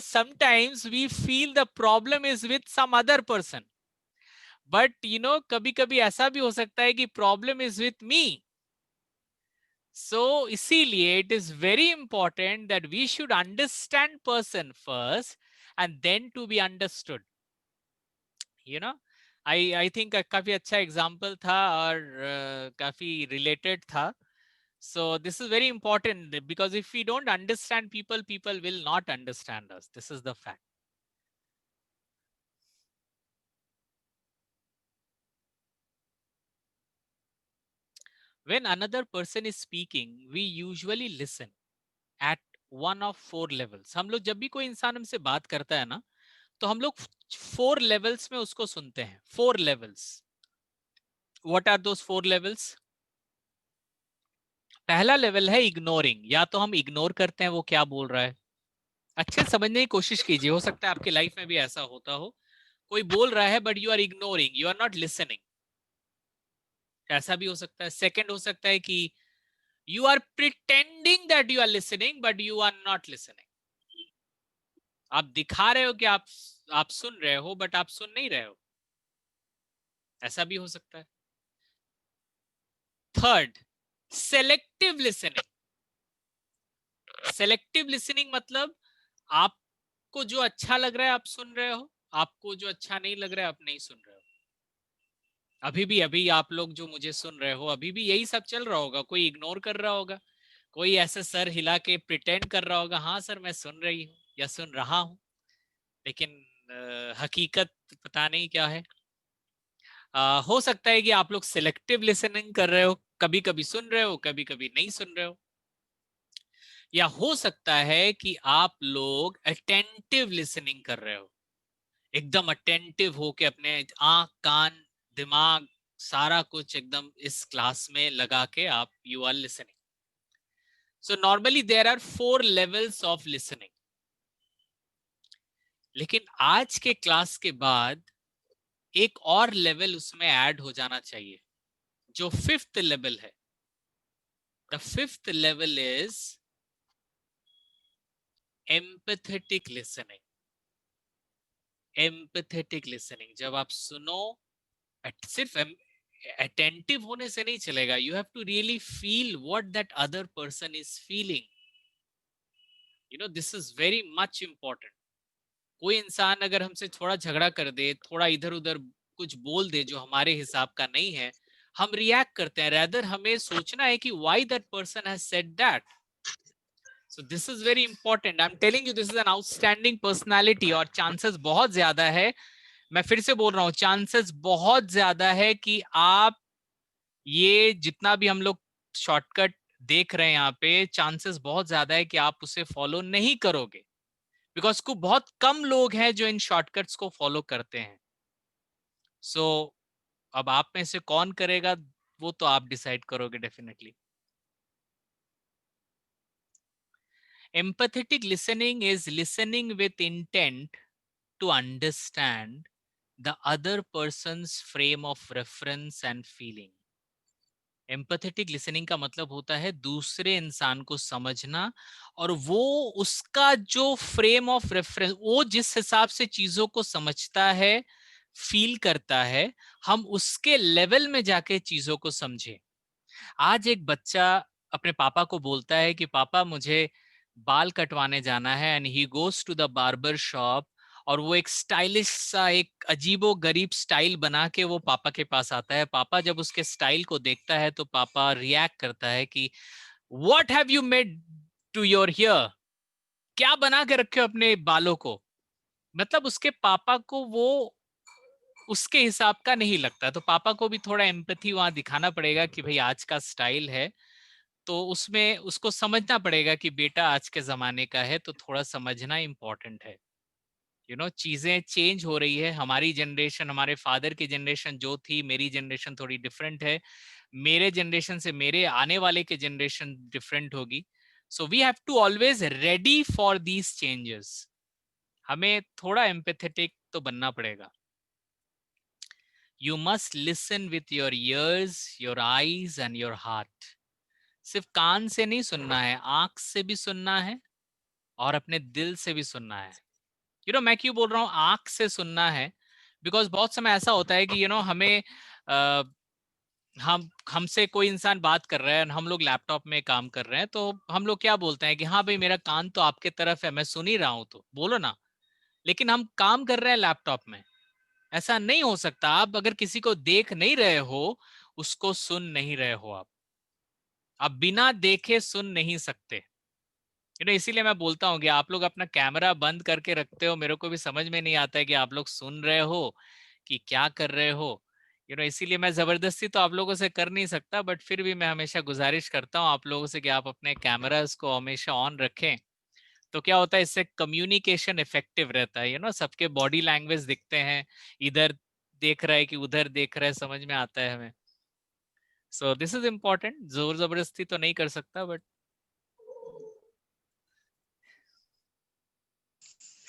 Sometimes we feel the problem is with some other person, but कभी कभी ऐसा भी हो सकता है कि problem is with me. So इसीलिए it is very important that we should understand person first and then to be understood. I think काफी अच्छा एग्जाम्पल था और काफी रिलेटेड था. So this is very important, because if we don't understand people, people will not understand us. This is the fact. When another person is speaking, we usually listen at one of 4 levels. हम लोग जब भी कोई इंसान हमसे बात करता है ना, तो हम लोग 4 लेवल्स में उसको सुनते हैं। 4 levels. What are those 4 levels? पहला लेवल है इग्नोरिंग, या तो हम इग्नोर करते हैं वो क्या बोल रहा है। अच्छे से समझने की कोशिश कीजिए, हो सकता है आपकी लाइफ में भी ऐसा होता हो, कोई बोल रहा है but you are ignoring, you are not listening, ऐसा भी हो सकता है। सेकंड हो सकता है कि you are pretending that you are listening but you are not listening, आप दिखा रहे हो कि आप सुन रहे हो बट आप सुन नहीं रहे हो, ऐसा भी हो सकता है। Third, selective listening. Selective listening मतलब आपको जो अच्छा लग रहा है आप सुन रहे हो, आपको जो अच्छा नहीं लग रहा है आप नहीं सुन रहे हो। अभी आप लोग जो मुझे सुन रहे हो, अभी भी यही सब चल रहा होगा। कोई इग्नोर कर रहा होगा, कोई ऐसे सर हिला के प्रिटेंड कर रहा होगा, हाँ सर मैं सुन रही हूँ या सुन रहा हूँ, लेकिन हकीकत पता नहीं क्या है। हो सकता है कि आप लोग सिलेक्टिव लिसनिंग कर रहे हो, कभी कभी सुन रहे हो, कभी कभी नहीं सुन रहे हो। या हो सकता है कि आप लोग अटेंटिव लिसनिंग कर रहे हो, एकदम अटेंटिव हो के अपने आंख कान दिमाग सारा कुछ एकदम इस क्लास में लगा के आप you are listening. So normally there are 4 levels of listening. लेकिन आज के क्लास के बाद एक और लेवल उसमें ऐड हो जाना चाहिए, जो 5th लेवल है। The 5th level is empathetic listening. Empathetic listening, जब आप सुनो, सिर्फ अटेंटिव होने से नहीं चलेगा, you have to really feel what that other person is feeling. You know this is very much important. कोई इंसान अगर हमसे थोड़ा झगड़ा कर दे, थोड़ा इधर उधर कुछ बोल दे जो हमारे हिसाब का नहीं है, हम रिएक्ट करते हैं। रैदर हमें सोचना है कि why that person has said that. So this is very important. I am telling you this is an outstanding personality, और चांसेस बहुत ज्यादा है, मैं फिर से बोल रहा हूँ, चांसेस बहुत ज्यादा है कि आप ये जितना भी हम लोग शॉर्टकट देख रहे हैं यहाँ पे, चांसेस बहुत ज्यादा है कि आप उसे फॉलो नहीं करोगे, बिकॉज को बहुत कम लोग हैं जो इन शॉर्टकट्स को फॉलो करते हैं। सो अब आप में से कौन करेगा वो तो आप डिसाइड करोगे definitely. Empathetic listening is listening with intent to understand the other person's frame of reference and feeling. Empathetic listening का मतलब होता है दूसरे इंसान को समझना, और वो उसका जो फ्रेम ऑफ रेफरेंस, वो जिस हिसाब से चीजों को समझता है फील करता है, हम उसके लेवल में जाके चीजों को समझें। आज एक बच्चा अपने पापा को बोलता है कि पापा मुझे बाल कटवाने जाना है, and he goes to the barber shop, और वो एक स्टाइलिश सा एक अजीबो गरीब स्टाइल बना के वो पापा के पास आता है। पापा जब उसके स्टाइल को देखता है तो पापा रिएक्ट करता है कि what have you made to your hair, क्या बना के रखे हो अपने बालों को। मतलब उसके पापा को वो उसके हिसाब का नहीं लगता। तो पापा को भी थोड़ा एम्पैथी वहां दिखाना पड़ेगा कि भाई आज का स्टाइल है, तो उसमें उसको समझना पड़ेगा कि बेटा आज के जमाने का है, तो थोड़ा समझना इंपॉर्टेंट है। यू नो चीजें चेंज हो रही है। हमारी जनरेशन, हमारे फादर की जनरेशन जो थी, मेरी जनरेशन थोड़ी डिफरेंट है, मेरे जनरेशन से मेरे आने वाले के जनरेशन डिफरेंट होगी। So we have to always ready for these changes. हमें थोड़ा एम्पैथेटिक तो बनना पड़ेगा। You must listen with your ears, your eyes and your heart. सिर्फ कान से नहीं सुनना है, आंख से भी सुनना है और अपने दिल से भी सुनना है। यू नो मैं क्यों बोल रहा हूँ आंख से सुनना है, बिकॉज बहुत समय ऐसा होता है कि यू नो हमें हमसे कोई इंसान बात कर रहा है, हम लोग लैपटॉप में काम कर रहे हैं, तो हम लोग क्या बोलते हैं कि हाँ भाई मेरा कान तो आपके तरफ है, मैं सुन ही रहा हूँ, तो बोलो ना। लेकिन हम काम कर रहे हैं लैपटॉप में, ऐसा नहीं हो सकता। आप अगर किसी को देख नहीं रहे हो, उसको सुन नहीं रहे हो, आप बिना देखे सुन नहीं सकते। यू नो इसीलिए मैं बोलता हूँ कि आप लोग अपना कैमरा बंद करके रखते हो, मेरे को भी समझ में नहीं आता है कि आप लोग सुन रहे हो कि क्या कर रहे हो। यू नो इसीलिए मैं जबरदस्ती तो आप लोगों से कर नहीं सकता, बट फिर भी मैं हमेशा गुजारिश करता हूँ आप लोगों से कि आप अपने कैमरास को हमेशा ऑन रखें, तो क्या होता है, इससे कम्युनिकेशन इफेक्टिव रहता है, सबके बॉडी लैंग्वेज दिखते हैं, इधर देख रहा है कि उधर देख रहा है, समझ में आता है हमें। So this is important. जोर जबरदस्ती तो नहीं कर सकता, but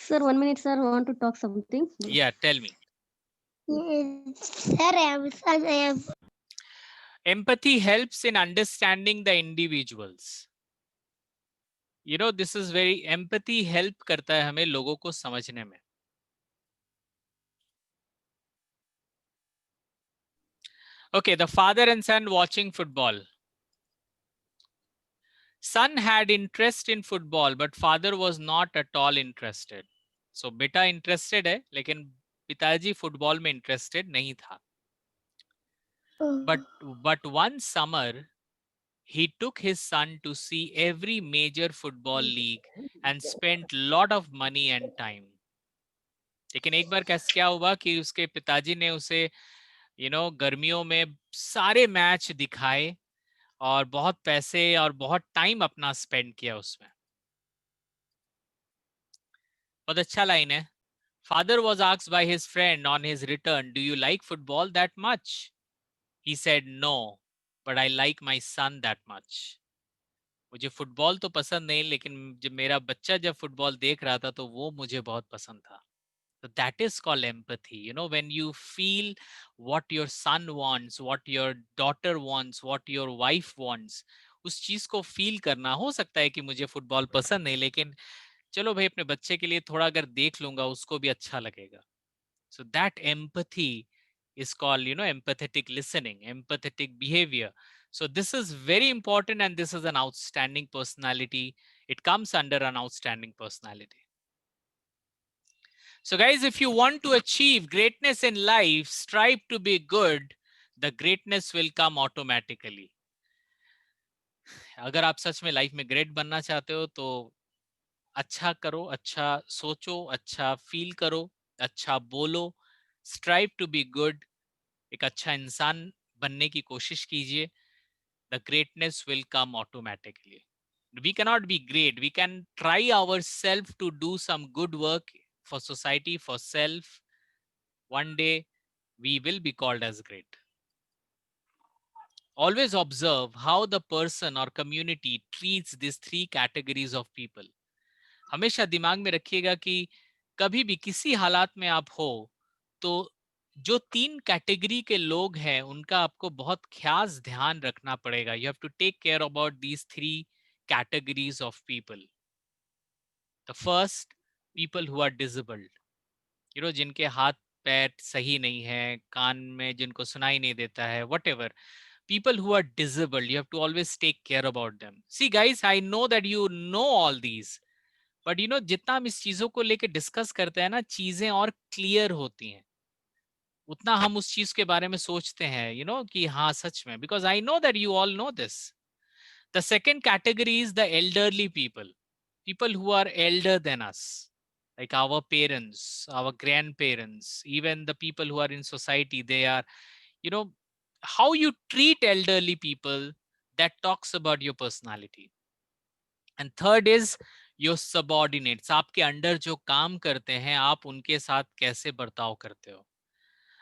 Sir, 1 minute, sir. I want to talk something.
yeah, tell me.
Sir,
Empathy helps in understanding the individuals. This is very, empathy help करता है हमें लोगों को समझने में। Okay, the father and son watching football. Son had interest in football, but father was not at all interested. So बेटा interested है, लेकिन पिताजी फुटबॉल में interested नहीं था। But one summer, he took his son to see every major football league and spent lot of money and time. लेकिन एक बार क्या हुआ कि उसके पिताजी ने उसे गर्मियों में सारे मैच दिखाए और बहुत पैसे और बहुत टाइम अपना स्पेंड किया उसमें। बहुत अच्छा लाइन है। Father was asked by his friend on his return, "Do you like football that much?" He said, "No, but I like my son that much." मुझे फुटबॉल तो पसंद नहीं, लेकिन जब मेरा बच्चा जब फुटबॉल देख रहा था तो वो मुझे बहुत पसंद था। So that is called empathy. When you feel what your son wants, what your daughter wants, what your wife wants, उस चीज को फील करना। हो सकता है कि मुझे फुटबॉल पसंद नहीं, लेकिन चलो भाई अपने बच्चे के लिए थोड़ा अगर देख लूंगा, उसको भी अच्छा लगेगा। So that empathy is called, empathetic listening, empathetic behavior. So this is very important, and this is an outstanding personality. It comes under an outstanding personality. So guys, if you want to achieve greatness in life, strive to be good, the greatness will come automatically. अगर आप सच में life में great बनना चाहते हो तो अच्छा करो, अच्छा सोचो, अच्छा फील करो, अच्छा बोलो, strive to be good, एक अच्छा इंसान बनने की कोशिश कीजिए। The greatness will come automatically. We cannot be great. We can try ourselves to do some good work for society, for self. One day we will be called as great. Always observe how the person or community treats these 3 categories of people. हमेशा दिमाग में रखिएगा कि कभी भी किसी हालात में आप हो तो जो 3 कैटेगरी के लोग हैं उनका आपको बहुत खास ध्यान रखना पड़ेगा। You have to take care about these 3 categories of people. The first, people who are disabled. जिनके हाथ पैर सही नहीं है, कान में जिनको सुनाई नहीं देता है, whatever. People who are disabled, you have to always take care about them. See guys, I know that you know all these, but जितना हम इस चीजों को लेके डिस्कस करते हैं ना, चीजें और क्लियर होती हैं, उतना हम उस चीज के बारे में सोचते हैं कि हाँ सच में, because I know that you all know this. The second category is the elderly people, people who are elder than us, like our parents, our grandparents, even the people who are in society. They are, how you treat elderly people, that talks about your personality. And third is your subordinates, आपके under जो काम करते हैं, आप उनके साथ कैसे बर्ताव करते हो।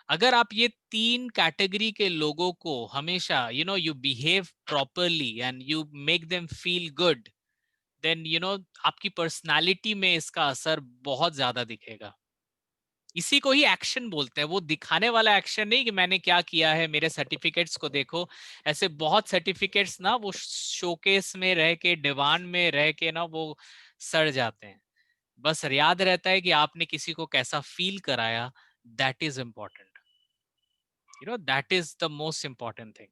अगर आप ये 3 कैटेगरी के लोगों को हमेशा you behave properly and you make them feel good, then आपकी पर्सनालिटी में इसका असर बहुत ज्यादा दिखेगा। इसी को ही एक्शन बोलते हैं, वो दिखाने वाला एक्शन नहीं कि मैंने क्या किया है, मेरे सर्टिफिकेट्स को देखो। ऐसे बहुत सर्टिफिकेट्स ना वो शोकेस में रह के, दीवान में रह के ना वो सड़ जाते हैं। बस याद रहता है कि आपने किसी को कैसा फील कराया, that is important, that is the most important thing.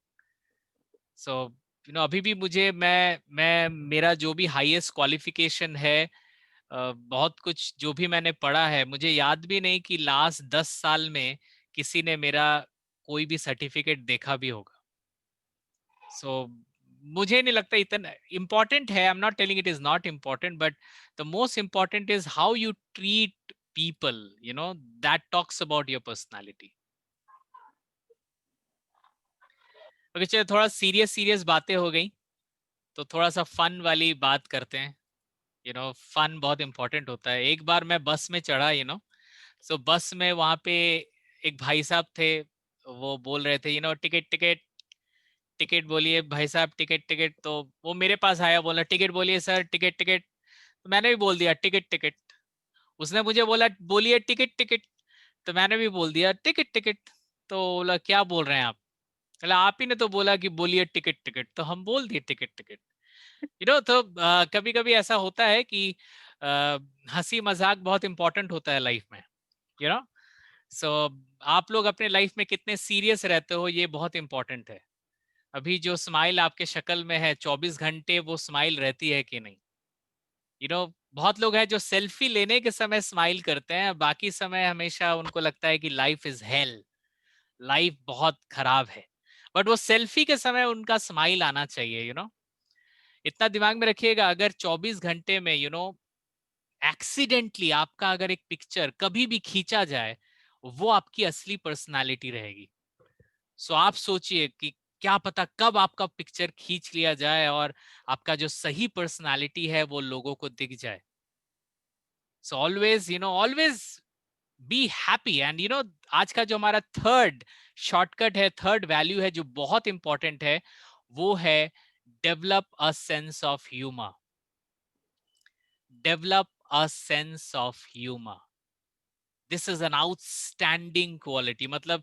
So अभी भी मुझे मैं मेरा जो भी हाईएस्ट क्वालिफिकेशन है, बहुत कुछ जो भी मैंने पढ़ा है, मुझे याद भी नहीं कि लास्ट 10 साल में किसी ने मेरा कोई भी सर्टिफिकेट देखा भी होगा। सो मुझे नहीं लगता इतना इम्पोर्टेंट है। I am not telling it is not important, but the most important is how you treat people, that talks about your personality. Okay, चलिए थोड़ा सीरियस बातें हो गई, तो थोड़ा सा फन वाली बात करते हैं। फन बहुत इंपॉर्टेंट होता है। एक बार मैं बस में चढ़ा, सो बस में वहां पे एक भाई साहब थे, वो बोल रहे थे टिकट टिकट टिकट बोलिए भाई साहब, टिकट टिकट। तो वो मेरे पास आया, बोला टिकट बोलिए सर, टिकट टिकट। तो मैंने भी बोल दिया टिकट टिकट। उसने मुझे बोला बोलिए टिकट टिकट, तो मैंने भी बोल दिया टिकट टिकट। तो बोला क्या बोल रहे हैं आप? बोला आप ही ने तो बोला कि बोलिए टिकट टिकट, तो हम बोल दिए टिकट टिकट। तो कभी कभी ऐसा होता है कि हंसी मजाक बहुत इंपॉर्टेंट होता है लाइफ में। सो आप लोग अपने लाइफ में कितने सीरियस रहते हो, ये बहुत इंपॉर्टेंट है। अभी जो स्माइल आपके शक्ल में है, 24 घंटे वो स्माइल रहती है कि नहीं? बहुत लोग हैं जो सेल्फी लेने के समय स्माइल करते हैं, बाकी समय हमेशा उनको लगता है कि लाइफ इज हेल, लाइफ बहुत खराब है। बट वो सेल्फी के समय उनका स्माइल आना चाहिए। इतना दिमाग में रखिएगा, अगर 24 घंटे में एक्सीडेंटली आपका अगर एक पिक्चर कभी भी खींचा जाए, वो आपकी असली पर्सनालिटी रहेगी। सो आप सोचिए कि क्या पता कब आपका पिक्चर खींच लिया जाए और आपका जो सही पर्सनालिटी है वो लोगों को दिख जाए। So always be happy. And आज का जो हमारा थर्ड शॉर्टकट है, थर्ड वैल्यू है जो बहुत इंपॉर्टेंट है, वो है develop a sense of humour. Develop a sense of humour, this is an outstanding quality. मतलब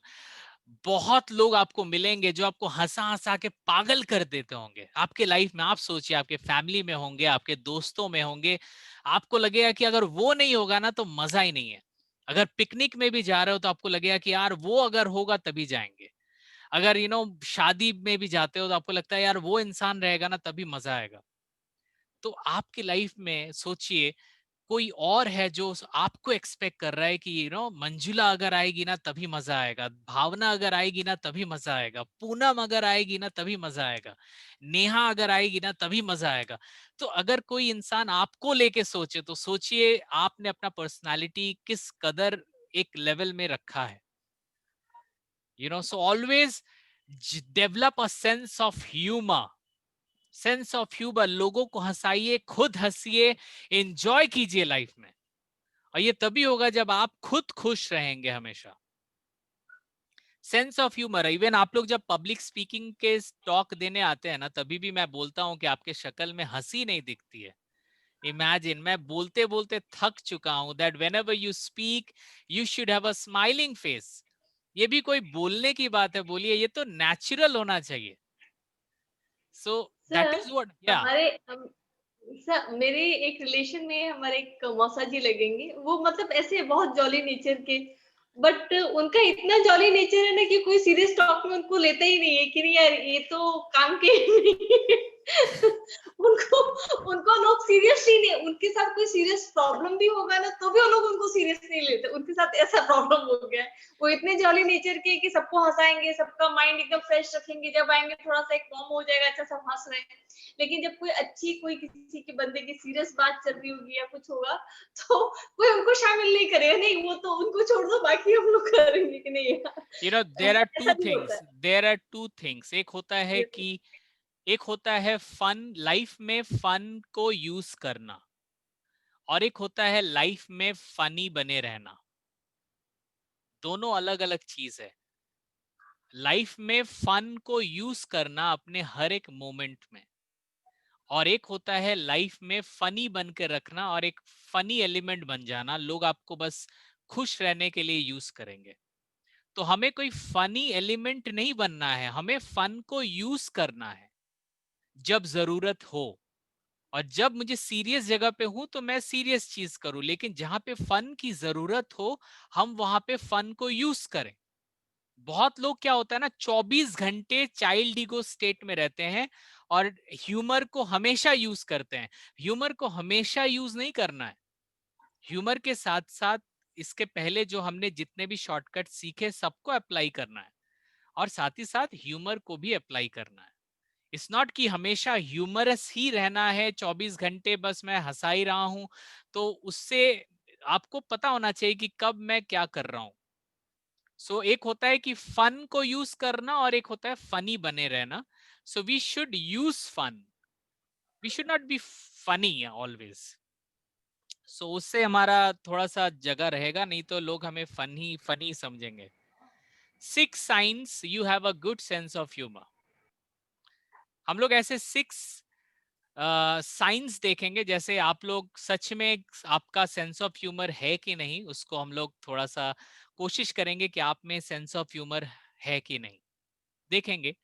बहुत लोग आपको मिलेंगे जो आपको हंसा हंसा के पागल कर देते होंगे आपके लाइफ में। आप सोचिए, आपके फैमिली में होंगे, आपके दोस्तों में होंगे, आपको लगेगा कि अगर वो नहीं होगा ना तो मजा ही नहीं है। अगर पिकनिक में भी जा रहे हो तो आपको लगेगा कि यार वो अगर होगा तभी जाएंगे। अगर शादी में भी जाते हो तो आपको लगता है यार वो इंसान रहेगा ना तभी मजा आएगा। तो आपकी लाइफ में सोचिए, कोई और है जो आपको एक्सपेक्ट कर रहा है कि मंजुला अगर आएगी ना तभी मजा आएगा, भावना अगर आएगी ना तभी मजा आएगा, पूनम अगर आएगी ना तभी मजा आएगा, नेहा अगर आएगी ना तभी मजा आएगा। तो अगर कोई इंसान आपको लेके सोचे तो सोचिए आपने अपना पर्सनालिटी किस कदर एक लेवल में रखा है। So always develop a sense of humour. Sense of humour, लोगों को हंसाइए, खुद हंसिए, एंजॉय कीजिए लाइफ में। और ये तभी होगा जब आप खुद खुश रहेंगे हमेशा। सेंस ऑफ ह्यूमर, इवन आप लोग जब पब्लिक स्पीकिंग के टॉक देने आते हैं ना, तभी भी मैं बोलता हूं कि आपके शक्ल में हंसी नहीं दिखती है। इमेजिन, मैं बोलते बोलते थक चुका हूं that whenever you speak you should have a smiling face. ये भी कोई बोलने की बात है? बोलिए, ये तो नेचुरल होना चाहिए। So that
sir
is what, या
सर मेरे एक रिलेशन में हमारे एक मौसा जी लगेंगे, वो मतलब ऐसे बहुत जॉली नेचर के, बट उनका इतना जॉली नेचर है ना कि कोई सीरियस टॉक में उनको लेता ही नहीं है कि नहीं यार ये तो काम के ही नहीं है। उनको उनको लोग सीरियस ही नहीं, उनके साथ कोई सीरियस प्रॉब्लम भी होगा ना तो भी वो लोग उनको सीरियस नहीं लेते। उनके साथ ऐसा प्रॉब्लम हो गया है। वो इतने जॉली नेचर के कि सबको हंसाएंगे, सबका माइंड एकदम फ्रेश रखेंगे, जब आएंगे थोड़ा सा एक कॉम हो जाएगा, अच्छा सब हंस रहे हैं। लेकिन जब कोई किसी के बंदे की सीरियस बात चल रही होगी या कुछ होगा तो कोई उनको शामिल नहीं करेगा, नहीं वो तो उनको छोड़ दो, बाकी हम लोग करेंगे कि नहीं यार।
देयर आर
ऐसा
टू
भी होता
थिंग्स,
है।
There are two things. एक होता है फन, लाइफ में फन को यूज करना, और एक होता है लाइफ में फनी बने रहना। दोनों अलग अलग चीज है। लाइफ में फन को यूज करना अपने हर एक मोमेंट में, और एक होता है लाइफ में फनी बन के रखना और एक फनी एलिमेंट बन जाना। लोग आपको बस खुश रहने के लिए यूज करेंगे। तो हमें कोई फनी एलिमेंट नहीं बनना है, हमें फन को यूज करना है जब जरूरत हो। और जब मुझे सीरियस जगह पे हूं तो मैं सीरियस चीज करूं, लेकिन जहां पे फन की जरूरत हो हम वहां पे फन को यूज करें। बहुत लोग क्या होता है ना, 24 घंटे चाइल्ड ईगो स्टेट में रहते हैं और ह्यूमर को हमेशा यूज करते हैं। ह्यूमर को हमेशा यूज नहीं करना है। ह्यूमर के साथ साथ इसके पहले जो हमने जितने भी शॉर्टकट सीखे सबको अप्लाई करना है, और साथ ही साथ ह्यूमर को भी अप्लाई करना है। इट्स नॉट कि हमेशा ह्यूमरस ही रहना है, 24 घंटे बस मैं हंसा ही रहा हूं। तो उससे आपको पता होना चाहिए कि कब मैं क्या कर रहा हूं। सो एक होता है कि फन को यूज करना और एक होता है फनी बने रहना। So we should use fun, we should not be funny always. So उससे हमारा थोड़ा सा जगह रहेगा, नहीं तो लोग हमें फनी समझेंगे। 6 signs you have a good sense of humor. हम लोग ऐसे 6 साइंस देखेंगे, जैसे आप लोग सच में आपका सेंस ऑफ ह्यूमर है कि नहीं, उसको हम लोग थोड़ा सा कोशिश करेंगे कि आप में सेंस ऑफ ह्यूमर है कि नहीं, देखेंगे।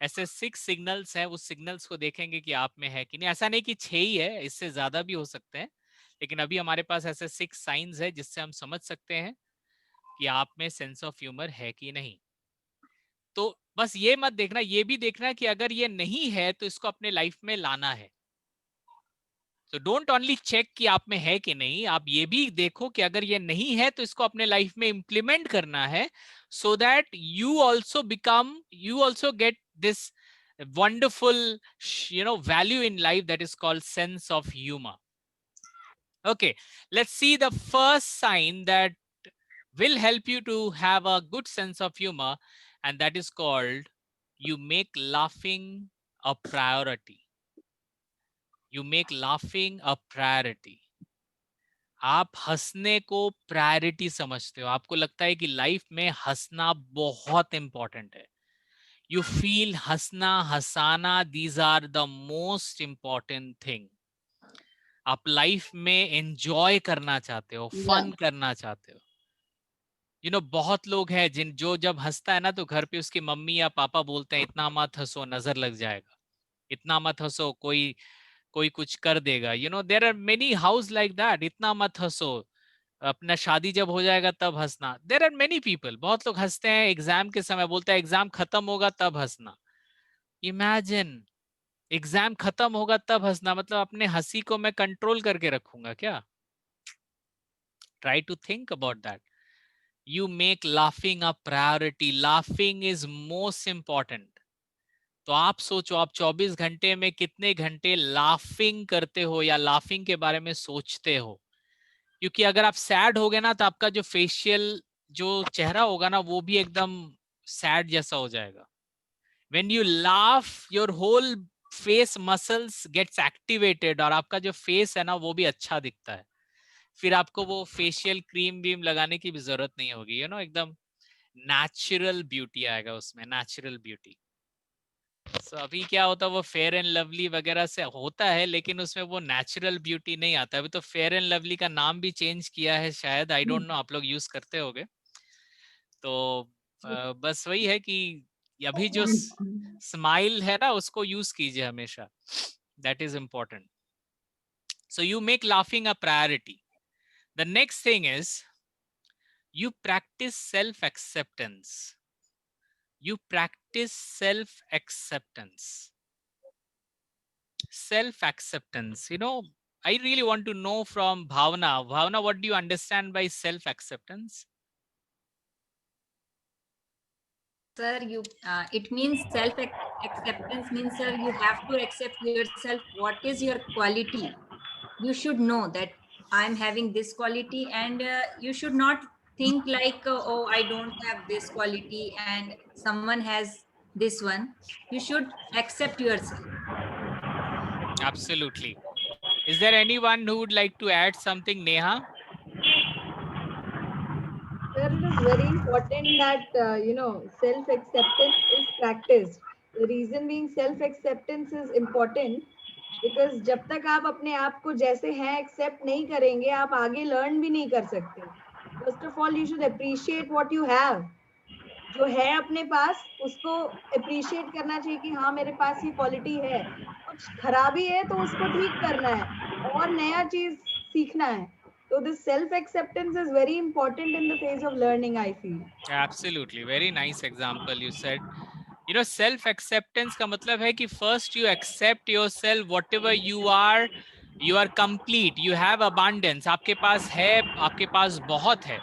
ऐसे 6 सिग्नल्स हैं, उस सिग्नल्स को देखेंगे कि आप में है कि नहीं। ऐसा नहीं कि 6 ही है, इससे ज्यादा भी हो सकते हैं, लेकिन अभी हमारे पास ऐसे 6 साइंस है जिससे हम समझ सकते हैं कि आप में सेंस ऑफ ह्यूमर है कि नहीं। तो बस ये मत देखना, ये भी देखना कि अगर ये नहीं है तो इसको अपने लाइफ में लाना है। तो डोंट ओनली चेक कि आप में है कि नहीं, आप ये भी देखो कि अगर ये नहीं है तो इसको अपने लाइफ में इंप्लीमेंट करना है, so that you also get this wonderful value in life that is called sense of humor. Okay, let's see the first sign that will help you to have a good sense of humor, and that is called you make laughing a priority. You make laughing a priority. आप हंसने को priority समझते हो, आपको लगता है कि life में हंसना बहुत इंपॉर्टेंट है। यू फील हंसना, हंसाना, these are the most important thing. आप लाइफ में एंजॉय करना चाहते हो, फन करना चाहते हो। बहुत लोग हैं जो जब हंसता है ना तो घर पे उसकी मम्मी या पापा बोलते हैं इतना मत हंसो, नजर लग जाएगा, इतना मत हंसो, कोई कुछ कर देगा। There are many house like that, इतना मत हंसो, अपना शादी जब हो जाएगा तब हंसना। देयर आर मेनी पीपल, बहुत लोग हंसते हैं एग्जाम के समय, बोलते हैं एग्जाम खत्म होगा तब हंसना। इमेजिन, एग्जाम खत्म होगा तब हंसना, मतलब अपने हंसी को मैं कंट्रोल करके रखूंगा क्या? Try to think about that. You make laughing a priority, laughing is most important. तो आप सोचो, आप 24 घंटे में कितने घंटे लाफिंग करते हो या लाफिंग के बारे में सोचते हो? क्योंकि अगर आप सैड हो गए ना तो आपका जो फेशियल जो चेहरा होगा ना वो भी एकदम सैड जैसा हो जाएगा। When you laugh, your whole face muscles gets activated और आपका जो फेस है ना वो भी अच्छा दिखता है। फिर आपको वो फेशियल क्रीम बीम लगाने की भी जरूरत नहीं होगी, एकदम नेचुरल ब्यूटी आएगा उसमें, नेचुरल ब्यूटी। So, अभी क्या होता है, वो फेयर एंड लवली वगैरह से होता है, लेकिन उसमें वो नेचुरल ब्यूटी नहीं आता। अभी तो फेयर एंड लवली का नाम भी चेंज किया है शायद, आई डोंट नो, आप लोग यूज करते होगे। तो बस वही है कि अभी जो स्माइल है ना उसको यूज कीजिए हमेशा, that is important. So you make laughing a priority. The next thing is you practice self acceptance. You practice self-acceptance. Self-acceptance. I really want to know from Bhavna. Bhavna, what do you understand by self-acceptance?
Sir, it means self-acceptance means, sir, you have to accept yourself. What is your quality? You should know that I'm having this quality, and you should not think like, oh, I don't have this quality and someone has this one. You should accept yourself.
Absolutely. Is there anyone who would like to add something, Neha?
Sir, it is very important that self-acceptance is practiced. The reason being self-acceptance is important because जब तक आप अपने आप को जैसे हैं accept नहीं करेंगे, आप आगे लर्न भी नहीं कर सकते। First of all, you should appreciate what you have. जो है अपने पास उसको अप्रिशिएट करना चाहिए कि हाँ मेरे पास ये क्वालिटी है। कुछ खराबी है तो उसको ठीक करना है और नया चीज सीखना है। So this self-acceptance is very important in the phase of learning, I feel.
Absolutely, very nice example you said. Self-acceptance का मतलब है कि first you accept yourself, whatever you are complete, you have abundance. आपके पास है, आपके पास बहुत है,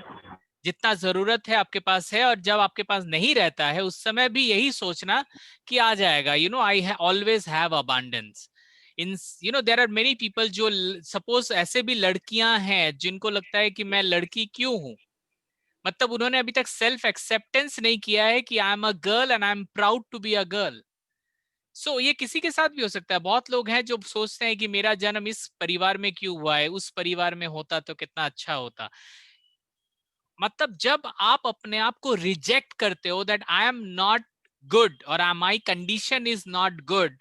जितना जरूरत है आपके पास है। और जब आपके पास नहीं रहता है उस समय भी यही सोचना कि आ जाएगा। I always have abundance. There are many people जो सपोज ऐसे भी लड़कियां हैं जिनको लगता है कि मैं लड़की क्यों हूं, मतलब उन्होंने अभी तक सेल्फ एक्सेप्टेंस नहीं किया है कि I am a girl and I am proud to be a girl. So ये किसी के साथ भी हो सकता है। बहुत लोग हैं जो सोचते हैं कि मेरा जन्म इस परिवार में क्यों हुआ है, उस परिवार में होता तो कितना अच्छा होता। मतलब जब आप अपने आप को रिजेक्ट करते हो that I am not good और my condition is not good,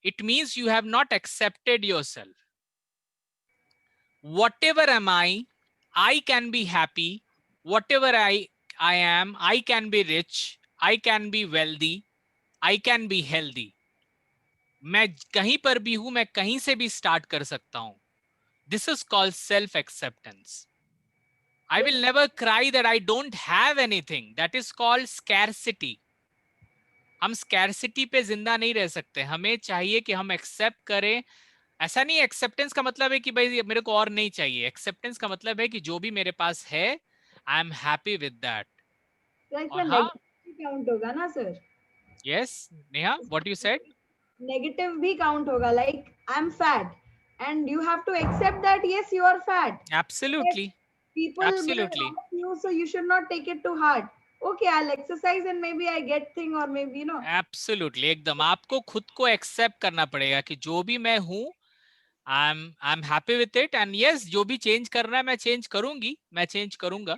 it means you have not accepted yourself. Whatever am I can be happy. Whatever I am, I can be rich, I can be wealthy, I can be healthy. मैं कहीं पर भी हूं, मैं कहीं से भी start कर सकता हूं. This is called self acceptance. I will never cry that I don't have anything. That is called scarcity. हम स्कैरसिटी पे जिंदा नहीं रह सकते. हमें चाहिए कि हम एक्सेप्ट करें. ऐसा नहीं, एक्सेप्टेंस का मतलब है कि भाई मेरे को और नहीं चाहिए. एक्सेप्टेंस का मतलब है कि जो भी मेरे पास है, I am happy with that.
Count होगा ना sir?
Yes Neha, what you said?
Negative भी काउंट होगा, like I am fat and you have to accept that yes you are fat.
Absolutely,
people
absolutely.
you, so you should not take it to heart. Okay, I'll exercise and maybe I get thing or maybe
Absolutely, एकदम आपको खुद को accept करना पड़ेगा कि जो भी मैं हूँ, आई am happy with it. And yes, जो भी चेंज करना है मैं चेंज करूंगी, मैं चेंज करूंगा,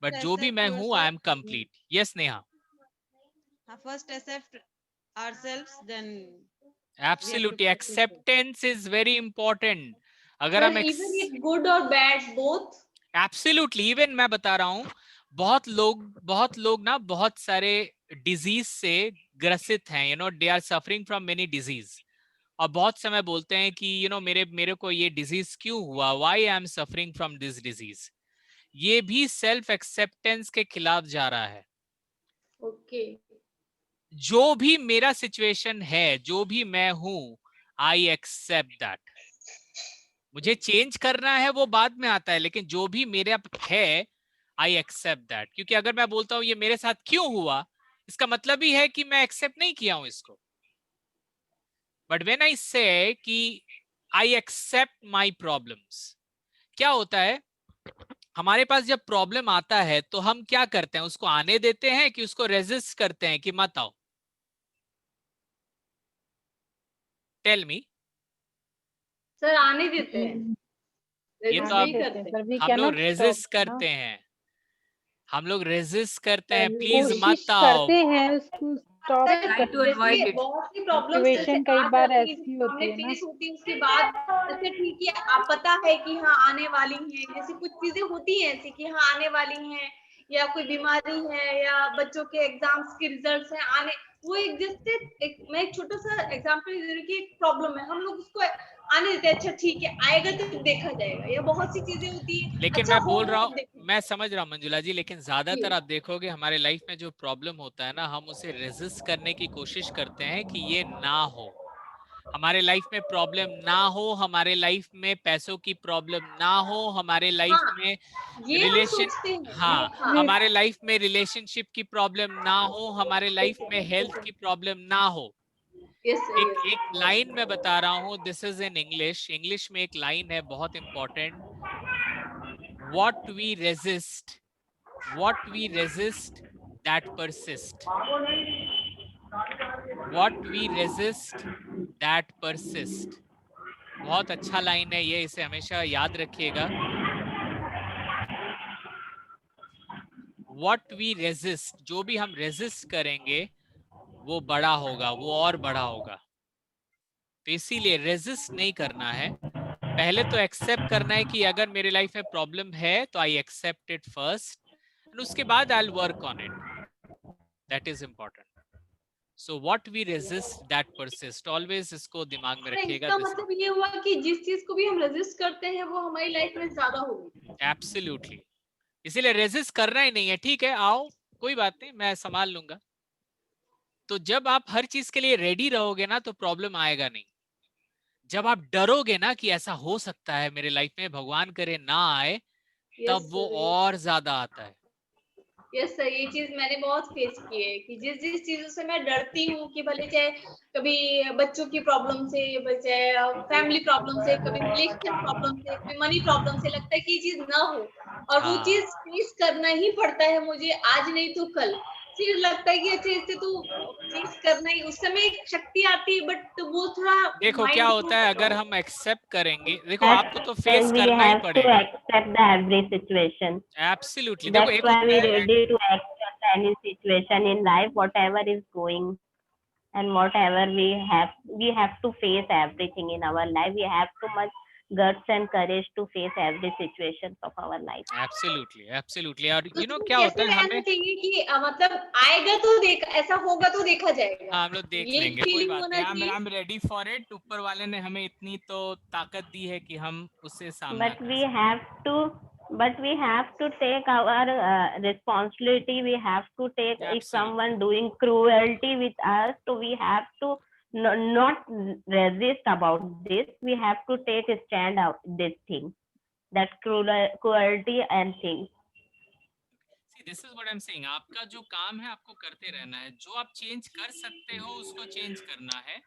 बट जो भी मैं हूँ I am complete. Yes Neha.
First accept ourselves, then
Absolutely, acceptance is very important. अगर हम
even if good or bad both.
Absolutely, even मैं बता रहा हूँ, बहुत लोग ना बहुत सारे डिजीज से ग्रसित हैं. they are suffering from many disease. और बहुत समय बोलते हैं कि मेरे को ये डिजीज क्यों हुआ, why I am suffering from this disease. ये भी सेल्फ एक्सेप्टेंस के खिलाफ जा रहा है.
ओके.
जो भी मेरा सिचुएशन है, जो भी मैं हूं, आई एक्सेप्ट दैट. मुझे चेंज करना है वो बाद में आता है, लेकिन जो भी मेरा है आई एक्सेप्ट दैट. क्योंकि अगर मैं बोलता हूं ये मेरे साथ क्यों हुआ, इसका मतलब ही है कि मैं एक्सेप्ट नहीं किया हूं इसको. बट व्हेन आई से कि आई एक्सेप्ट माई प्रॉब्लम्स, क्या होता है, हमारे पास जब प्रॉब्लम आता है तो हम क्या करते हैं, उसको आने देते हैं कि उसको रेजिस्ट करते हैं कि मत आओ? Tell me.
सर आने देते हैं.
ये तो हम लोग रेजिस्ट करते हैं, हम लोग रेजिस्ट करते हैं, प्लीज मत आओ
करते हैं उसको स्टॉप करते.
बहुत सी प्रॉब्लम्स
सिचुएशन कई बार ऐसी होती है ना,
होती है उसके बाद अच्छा ठीक है आप पता है कि हाँ आने वाली हैं, जैसे कुछ चीजें होती हैं ऐसी कि हाँ आने वाली हैं, या कोई बीमारी है या बच्चों के एग्जाम्स के रिजल्ट्स हैं आने, वो एक जैसे मैं एक छोटा सा एग्जांपल दे रही हूँ कि एक प्रॉब्लम है, हम लोग उसको आने देते हैं, अच्छा ठीक है आएगा तो देखा जाएगा, या बहुत सी चीजें होती है.
लेकिन
अच्छा,
मैं बोल रहा हूँ, मैं समझ रहा हूँ मंजुला जी, लेकिन ज्यादातर आप देखोगे हमारे लाइफ में जो प्रॉब्लम होता है ना, हम उसे रेजिस्ट करने की कोशिश करते हैं कि ये ना हो, हमारे लाइफ में प्रॉब्लम ना हो, हमारे लाइफ में पैसों की प्रॉब्लम ना हो, हमारे लाइफ में हमारे लाइफ में रिलेशनशिप की प्रॉब्लम ना हो, हमारे लाइफ में हेल्थ की प्रॉब्लम ना हो. एक लाइन मैं बता रहा हूँ, दिस इज इन इंग्लिश में एक लाइन है बहुत important. What we resist that persist. What we resist that persist. बहुत अच्छा लाइन है ये, इसे हमेशा याद रखिएगा. What we resist, जो भी हम रेजिस्ट करेंगे वो बड़ा होगा, वो और बड़ा होगा. तो इसीलिए रेजिस्ट नहीं करना है, पहले तो एक्सेप्ट करना है कि अगर मेरे लाइफ में प्रॉब्लम है तो I accept it first, and उसके बाद I will work on it. That is important. So what we resist that persist. Always इसको दिमाग में रखिएगा.
इसका मतलब ये हुआ कि जिस चीज को भी हम रेजिस्ट करते हैं वो हमारी लाइफ में ज्यादा होगी.
Absolutely. इसीलिए रेजिस्ट करना ही नहीं है. ठीक है आओ, कोई बात नहीं, मैं संभाल लूंगा. तो जब आप हर चीज के लिए रेडी रहोगे ना तो प्रॉब्लम आएगा नहीं. जब आप डरोगे ना कि ऐसा हो सकता है मेरे लाइफ में, भगवान करे ना आए, तब वो और ज्यादा आता है.
यस सर, ये चीज मैंने बहुत फेस की है कि जिस चीजों से मैं डरती हूँ कि भले चाहे कभी बच्चों की प्रॉब्लम से, चाहे फैमिली प्रॉब्लम से, कभी रिलेशन प्रॉब्लम से, कभी मनी प्रॉब्लम से, लगता है कि ये चीज ना हो, और वो चीज फेस करना ही पड़ता है मुझे, आज नहीं तो कल. फिर लगता है कि अच्छा इससे तो फेस करना ही, उस समय एक शक्ति आती है, बट वो थोड़ा
देखो
mind
क्या
को
होता है,
थोड़ा-
अगर हम एक्सेप्ट करेंगे, देखो
That's
आपको तो
why
फेस
we
करना ही
have to
पड़ेगा।
accept the every situation.
Absolutely, देखो
That's
एक
why
होता
we
है
ready to accept any situation in life, whatever is going and whatever we have to face everything in our life. We have too much guts and courage to face every situation of our life.
Absolutely absolutely. और
तो
you know
उसमें
क्या होता
कैसे
है,
रहना
हमें
चाहिए कि मतलब आएगा तो देख, ऐसा होगा तो देखा जाएगा,
हाँ हम लोग देख
ये
लेंगे, कोई
फीलिंग
बात
होना
नहीं।
चाहिए।
I'm ready for it। ऊपर वाले ने हमें इतनी तो ताकत दी है कि हम उससे सामना
But
कर
we
सकते
have to, take our responsibility. We have to take, if
Absolutely.
someone doing cruelty with us, so we have to not resist about this. We have to take a stand out this thing, that cruelty and things.
See, this is what I'm saying। आपका जो काम है आपको करते रहना है, जो आप चेंज कर सकते हो उसको चेंज करना है,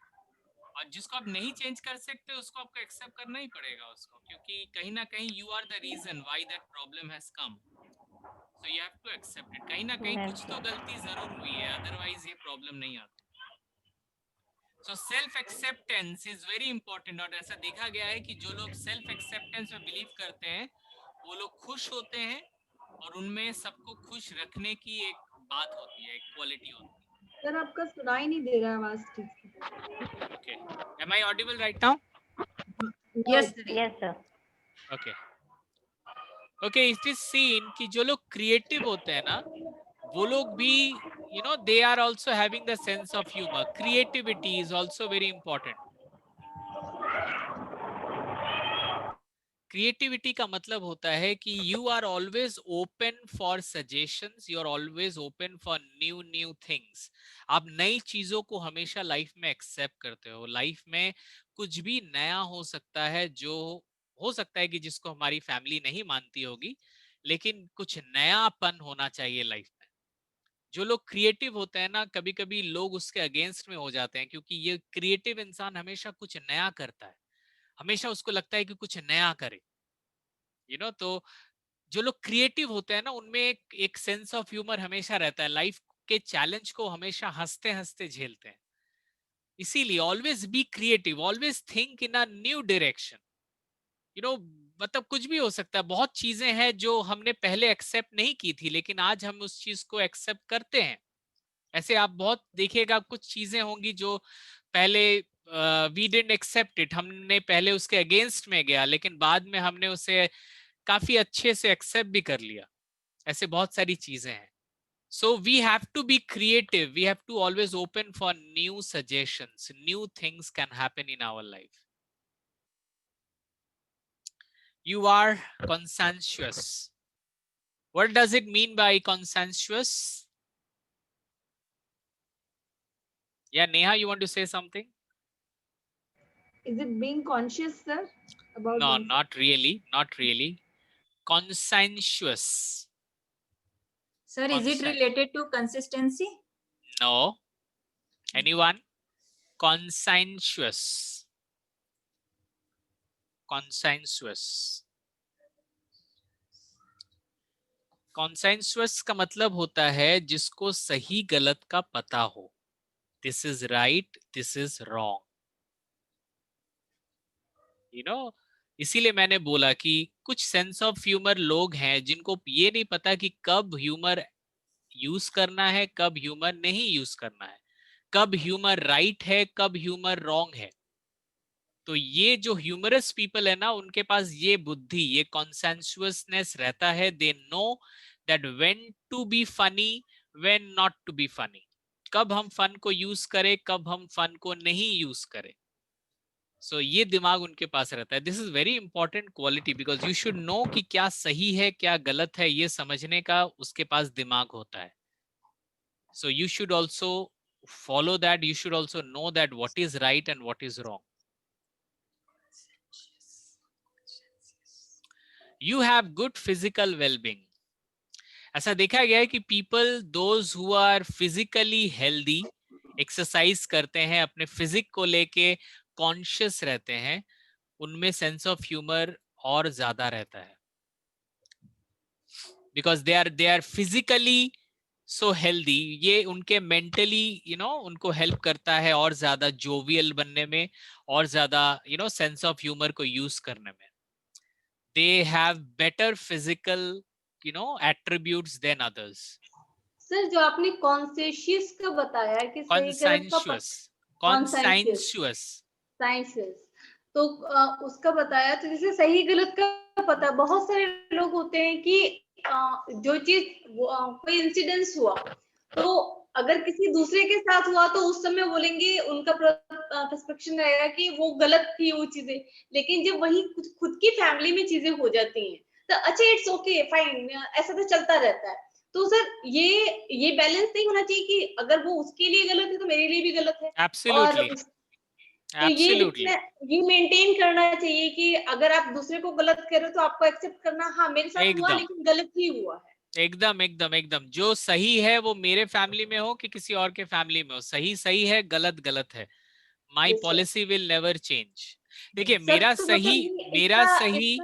और जिसको आप नहीं चेंज कर सकते उसको आपको एक्सेप्ट करना ही पड़ेगा उसको, क्योंकि कहीं ना कहीं you are the reason why that problem has come, so you have to accept it. कहीं ना कहीं कुछ तो गलती जरूर हुई है, अदरवाइज ये प्रॉब्लम नहीं आती। So self acceptance is very important. और ऐसा देखा गया है कि जो लोग सेल्फ एक्सेप्टेंस में बिलीव करते हैं वो लोग खुश होते हैं, और उनमें सबको खुश रखने की एक बात होती है, एक क्वालिटी होती है।
सर आपका सुनाई नहीं दे रहा है आवाज ठीक से।
Okay, am I audible right now?
Yes,
Yes, sir.
Okay okay. It is seen कि जो लोग क्रिएटिव होते हैं ना, वो लोग भी you know they are also having the sense of humour. Creativity is also very important. Creativity का मतलब होता है कि you are always open for suggestions, you are always open for new things. आप नई चीजों को हमेशा लाइफ में एक्सेप्ट करते हो। लाइफ में कुछ भी नया हो सकता है, जो हो सकता है कि जिसको हमारी फैमिली नहीं मानती होगी, लेकिन कुछ नयापन होना चाहिए लाइफ में। जो लोग क्रिएटिव होते हैं ना, कभी कभी लोग उसके अगेंस्ट में हो जाते हैं, क्योंकि ये क्रिएटिव इंसान हमेशा कुछ नया करता है, हमेशा उसको लगता है कि कुछ नया करे, यू नो। तो जो लोग क्रिएटिव होते हैं ना, उनमें एक सेंस ऑफ ह्यूमर हमेशा रहता है। लाइफ के चैलेंज को हमेशा हंसते हंसते झेलते हैं। इसीलिए always be creative, always think in a new direction, you know. मतलब कुछ भी हो सकता है। बहुत चीजें हैं जो हमने पहले एक्सेप्ट नहीं की थी, लेकिन आज हम उस चीज को एक्सेप्ट करते हैं। ऐसे आप बहुत देखिएगा, कुछ चीजें होंगी जो पहले वी डिडंट एक्सेप्ट इट, हमने पहले उसके अगेंस्ट में गया, लेकिन बाद में हमने उसे काफी अच्छे से एक्सेप्ट भी कर लिया। ऐसे बहुत सारी चीजें हैं। So we have to be creative, we have to always open for new suggestions, new things can happen in our life. You are consensuous. What does it mean by consensuous? Yeah, Neha, you want to say something?
Is it being conscious, sir? About
No,
oneself?
not really, not really. Consensuous.
Sir, is it related to consistency?
No. Anyone? Consensuous. Consensuous. Consensuous का मतलब होता है जिसको सही गलत का पता हो। This is right, this is wrong. You know, इसीलिए मैंने बोला कि कुछ सेंस ऑफ ह्यूमर लोग हैं जिनको ये नहीं पता कि कब ह्यूमर यूज करना है, कब ह्यूमर नहीं यूज करना है, कब ह्यूमर राइट है, कब ह्यूमर रॉन्ग है। तो ये जो ह्यूमरस पीपल है ना, उनके पास ये बुद्धि, ये कॉन्सेंसुअसनेस रहता है। They know that when to be funny, when not to be funny, कब हम फन को यूज करें, कब हम फन को नहीं यूज करें। सो ये दिमाग उनके पास रहता है। This is very important quality, because you should know कि क्या सही है क्या गलत है, ये समझने का उसके पास दिमाग होता है। So you should also follow that, you should also know that what is right and what is wrong. You have good physical well-being. ऐसा देखा गया है कि people those who are physically healthy, exercise करते हैं, अपने फिजिक को लेके कॉन्शियस रहते हैं, उनमें सेंस ऑफ ह्यूमर और ज्यादा रहता है, because they are physically so healthy, ये उनके mentally, you know, उनको help करता है और ज़्यादा jovial बनने में और ज़्यादा, you know, sense of humor को use करने में. They have better physical, you know, attributes than others.
Sir जो आपने कॉन्शियस का बताया कि सही गलत का
Conscientious.
तो उसका बताया, तो जैसे सही गलत का पता, बहुत सारे लोग होते हैं कि जो चीज कोई इंसिडेंस हुआ तो अगर किसी दूसरे के साथ हुआ तो उस समय बोलेंगे, उनका पर्सपेक्शन रहेगा कि वो गलत थी वो चीजें, लेकिन जब वही खुद की फैमिली में चीजें हो जाती हैं तो अच्छा इट्स ओके फाइन, ऐसा तो चलता रहता है. तो सर ये बैलेंस नहीं होना चाहिए कि अगर वो उसके लिए गलत है तो मेरे लिए भी गलत है.
Absolutely.
और तो ये मेंटेन करना चाहिए कि अगर आप दूसरे को गलत कर रहे हो तो आपको एक्सेप्ट करना, हाँ मेरे साथ हुआ लेकिन गलत ही हुआ है.
एकदम जो सही है वो मेरे फैमिली में हो कि किसी और के फैमिली में हो, सही सही है, गलत गलत है. My policy will never change. देखिए मेरा सही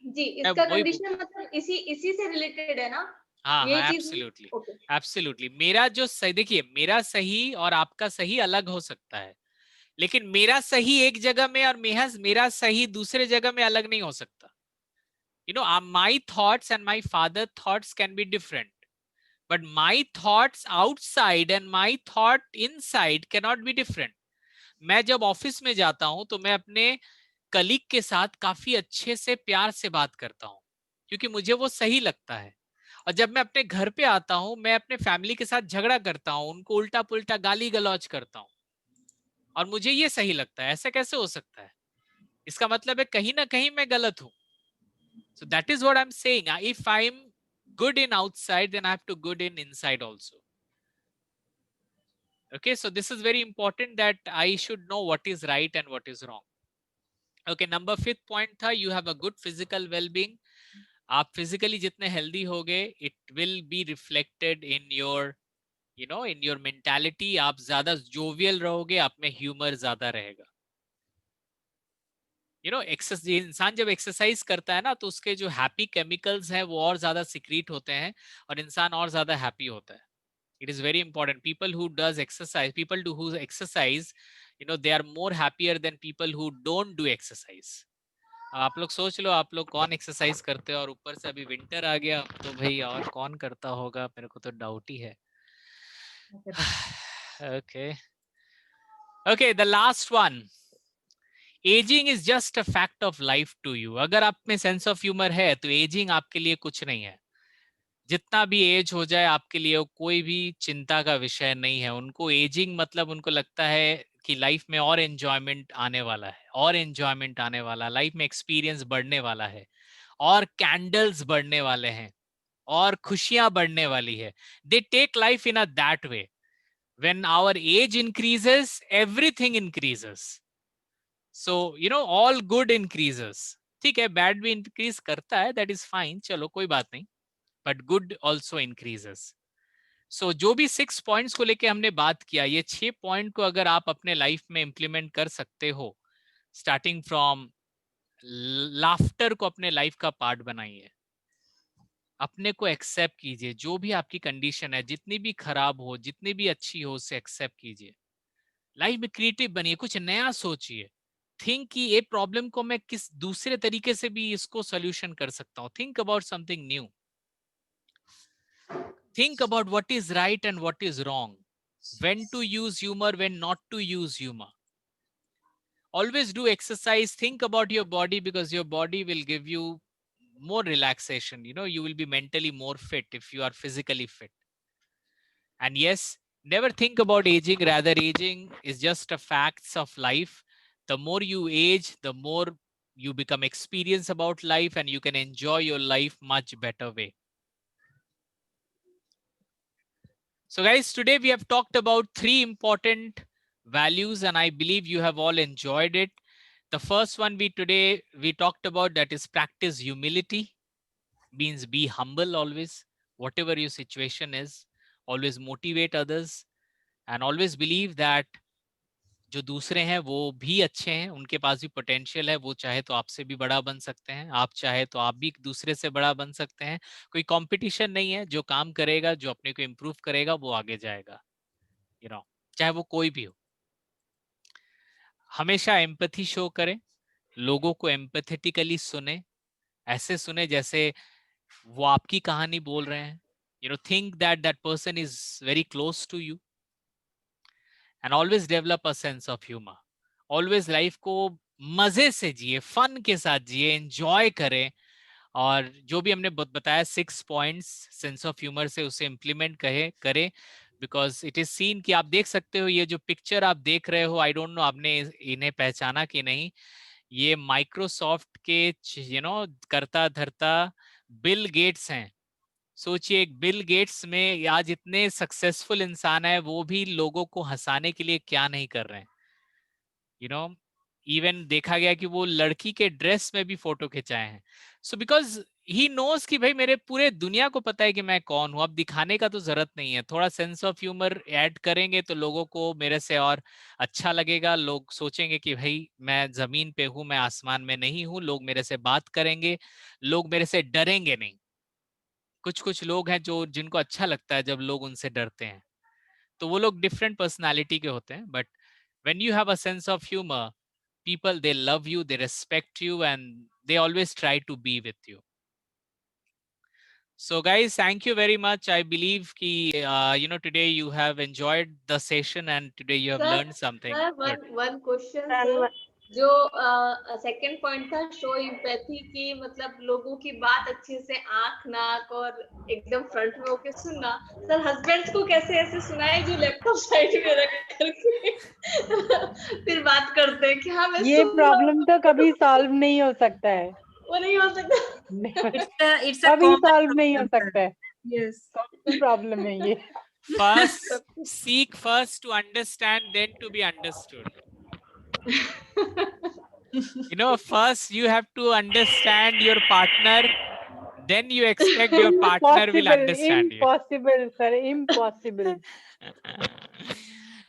जी, इसका कंडीशन मतलब इसी से रिलेटेड है ना.
हाँ, एब्सोल्युटली. मेरा जो सही, देखिए मेरा सही और आपका सही अलग हो सकता है, लेकिन मेरा सही एक जगह में और मेरा सही दूसरे जगह में अलग नहीं हो सकता. You know, my thoughts and my father's thoughts can be different, but my thoughts outside and my thought inside cannot be different. मैं जब ऑफिस में जाता हूं तो मैं अपने कलीग के साथ काफी अच्छे से प्यार से बात करता हूं क्योंकि मुझे वो सही लगता है, और जब मैं अपने घर पे आता हूं मैं अपने फैमिली के साथ झगड़ा करता हूं, उनको उल्टा पुल्टा गाली गलौज करता हूं और मुझे ये सही लगता है. ऐसा कैसे हो सकता है? इसका मतलब है कहीं ना कहीं मैं गलत हूं. So that is what I'm saying. If I'm good in outside, then I have to good in inside also. Okay, so this is very important that I should know what is right and what is wrong. Okay, number 5th point था, you have a good physical well-being. आप physically जितने healthy होगे, it will be reflected in your, you know, in your mentality. आप ज़्यादा jovial रहोगे, आप में humor ज़्यादा रहेगा. You know, इंसान जब एक्सरसाइज करता है ना तो उसके जो हैप्पी केमिकल्स हैं वो और ज्यादा सिक्रीट होते हैं और इंसान और ज्यादा हैप्पी होता है. It is very important. People who does exercise, people do who exercise, you know, they are more happier than people who don't do exercise. आप लोग सोच लो, आप लोग कौन एक्सरसाइज करते हो, और ऊपर से अभी विंटर आ गया तो भाई और कौन करता होगा, मेरे को तो डाउट ही है. Okay okay, the last one, ageing is just a fact of life to you. अगर आप में सेंस ऑफ ह्यूमर है तो एजिंग आपके लिए कुछ नहीं है. जितना भी एज हो जाए आपके लिए कोई भी चिंता का विषय नहीं है. उनको एजिंग मतलब उनको लगता है कि लाइफ में और एंजॉयमेंट आने वाला है, और एंजॉयमेंट आने वाला, लाइफ में एक्सपीरियंस बढ़ने वाला है, और कैंडल्स बढ़ने वाले हैं, और खुशियां बढ़ने वाली है. They take life in a that way. When our age increases, everything increases. So, you know, all good increases. ठीक है, bad भी increase करता है, that is fine, चलो कोई बात नहीं, but good also increases. So, जो भी 6 points को लेके हमने बात किया, ये 6 point को अगर आप अपने लाइफ में implement कर सकते हो, starting from laughter को अपने लाइफ का पार्ट बनाइए, अपने को एक्सेप्ट कीजिए, जो भी आपकी कंडीशन है, जितनी भी खराब हो, जितनी भी अच्छी हो, उसे एक्सेप्ट कीजिए. लाइफ में क्रिएटिव बनिए, कुछ नया सोचिए. थिंक कि ये प्रॉब्लम को मैं किस दूसरे तरीके से भी इसको सॉल्यूशन कर सकता हूँ. Think about something new. Think about what is right and what is wrong. When to use humour, when not to use humour. Always do exercise. Think about your body because your body will give you more relaxation. You know, you will be mentally more fit if you are physically fit. And yes, never think about aging. Rather, aging is just a facts of life. The more you age, the more you become experienced about life and you can enjoy your life much better way. So guys, today we have talked about 3 important values and I believe you have all enjoyed it. The first one we talked about, that is practice humility. Means be humble always, whatever your situation is. Always motivate others and always believe that जो दूसरे हैं वो भी अच्छे हैं, उनके पास भी potential है, वो चाहे तो आपसे भी बड़ा बन सकते हैं, आप चाहे तो आप भी दूसरे से बड़ा बन सकते हैं। कोई कंपटीशन नहीं है, जो काम करेगा, जो अपने को इम्प्रूव करेगा वो आगे जाएगा, चाहे वो कोई भी हो। हमेशा एम्पैथी शो करें, लोगों को एम्पैथेटिकली सुने, ऐसे सुने जैसे वो आपकी कहानी बोल रहे हैं। Think that that person is very close to you and always develop a sense of humour. Always life को मजे से जिए, फन के साथ जिए, एंजॉय करें। और जो भी हमने बताया 6 पॉइंट्स सेंस ऑफ ह्यूमर से, उसे इम्प्लीमेंट करें। बिकॉज इट इज सीन कि आप देख सकते हो, ये जो पिक्चर आप देख रहे हो, आई डोंट नो आपने इन्हें पहचाना कि नहीं, ये माइक्रोसॉफ्ट के करता धरता बिल गेट्स हैं। सोचिए, एक बिल गेट्स में आज इतने सक्सेसफुल इंसान है, वो भी लोगों को हंसाने के लिए क्या नहीं कर रहे हैं। इवन देखा गया कि वो लड़की के ड्रेस में भी फोटो खिंचाए हैं। सो बिकॉज ही नोज कि भाई मेरे पूरे दुनिया को पता है कि मैं कौन हूं, अब दिखाने का तो जरूरत नहीं है। थोड़ा सेंस ऑफ ह्यूमर ऐड करेंगे तो लोगों को मेरे से और अच्छा लगेगा। लोग सोचेंगे कि भाई मैं जमीन पे हूं, मैं आसमान में नहीं हूं। लोग मेरे से बात करेंगे, लोग मेरे से डरेंगे नहीं। कुछ लोग हैं जिनको अच्छा लगता है जब लोग उनसे डरते हैं, तो वो लोग डिफरेंट पर्सनालिटी के होते हैं। But when you have a sense of humor, people, they love you, they respect you, and they always try to be with you. So guys, thank you very much. I believe ki today you have enjoyed the session and today you have learned something.
one question sir, जो second point था show empathy की, मतलब लोगों की बात अच्छे से आंख नाक और एकदम फ्रंट में होके सुनना। सर हस्बैंड्स को कैसे ऐसे सुनाए जो लैपटॉप साइड में रख करके फिर बात करते हैं कि हाँ मैं
ये प्रॉब्लम तो कभी सॉल्व नहीं हो सकता है,
वो नहीं हो सकता,
कभी सॉल्व नहीं हो सकता है।
यस
प्रॉब्लम है ये।
Seek first to understand, then to be understood. First you have to understand your partner, then you expect your partner will understand you.
Impossible, sir, impossible.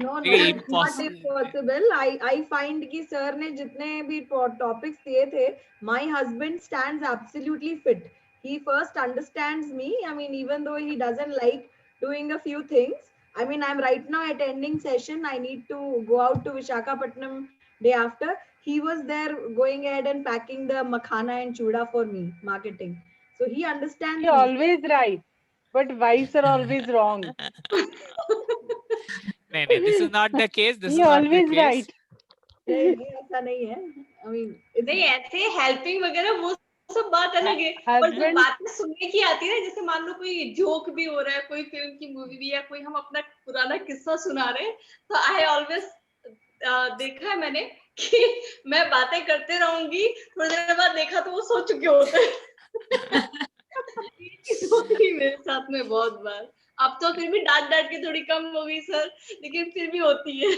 No, it's not impossible. I find कि sir ने जितने भी topics दिए थे, my husband stands absolutely fit. He first understands me. I mean, even though he doesn't like doing a few things. I mean, I'm right now attending session. I need to go out to Visakhapatnam day after. He was there going ahead and packing the makhana and chuda for me, marketing. So he understands.
He always right, but wives are always wrong.
No, this is not the case. This
He
is not the
always
case.
right.
नहीं ऐसा नहीं है। I mean, नहीं ऐसे helping वगैरह वो सब बात अलग है, पर जो बातें सुनने की आती है ना, जैसे मान लो कोई जोक भी हो रहा है, कोई फिल्म की मूवी भी, या कोई हम अपना पुराना किस्सा सुना रहे हैं, तो आई ऑलवेज देखा है मैंने कि मैं बातें करते रहूंगी, थोड़ी देर बाद देखा तो वो सो चुके होते हैं। मेरे साथ में बहुत बार। अब तो फिर भी डांट के थोड़ी कम हो गई सर, लेकिन फिर भी होती है।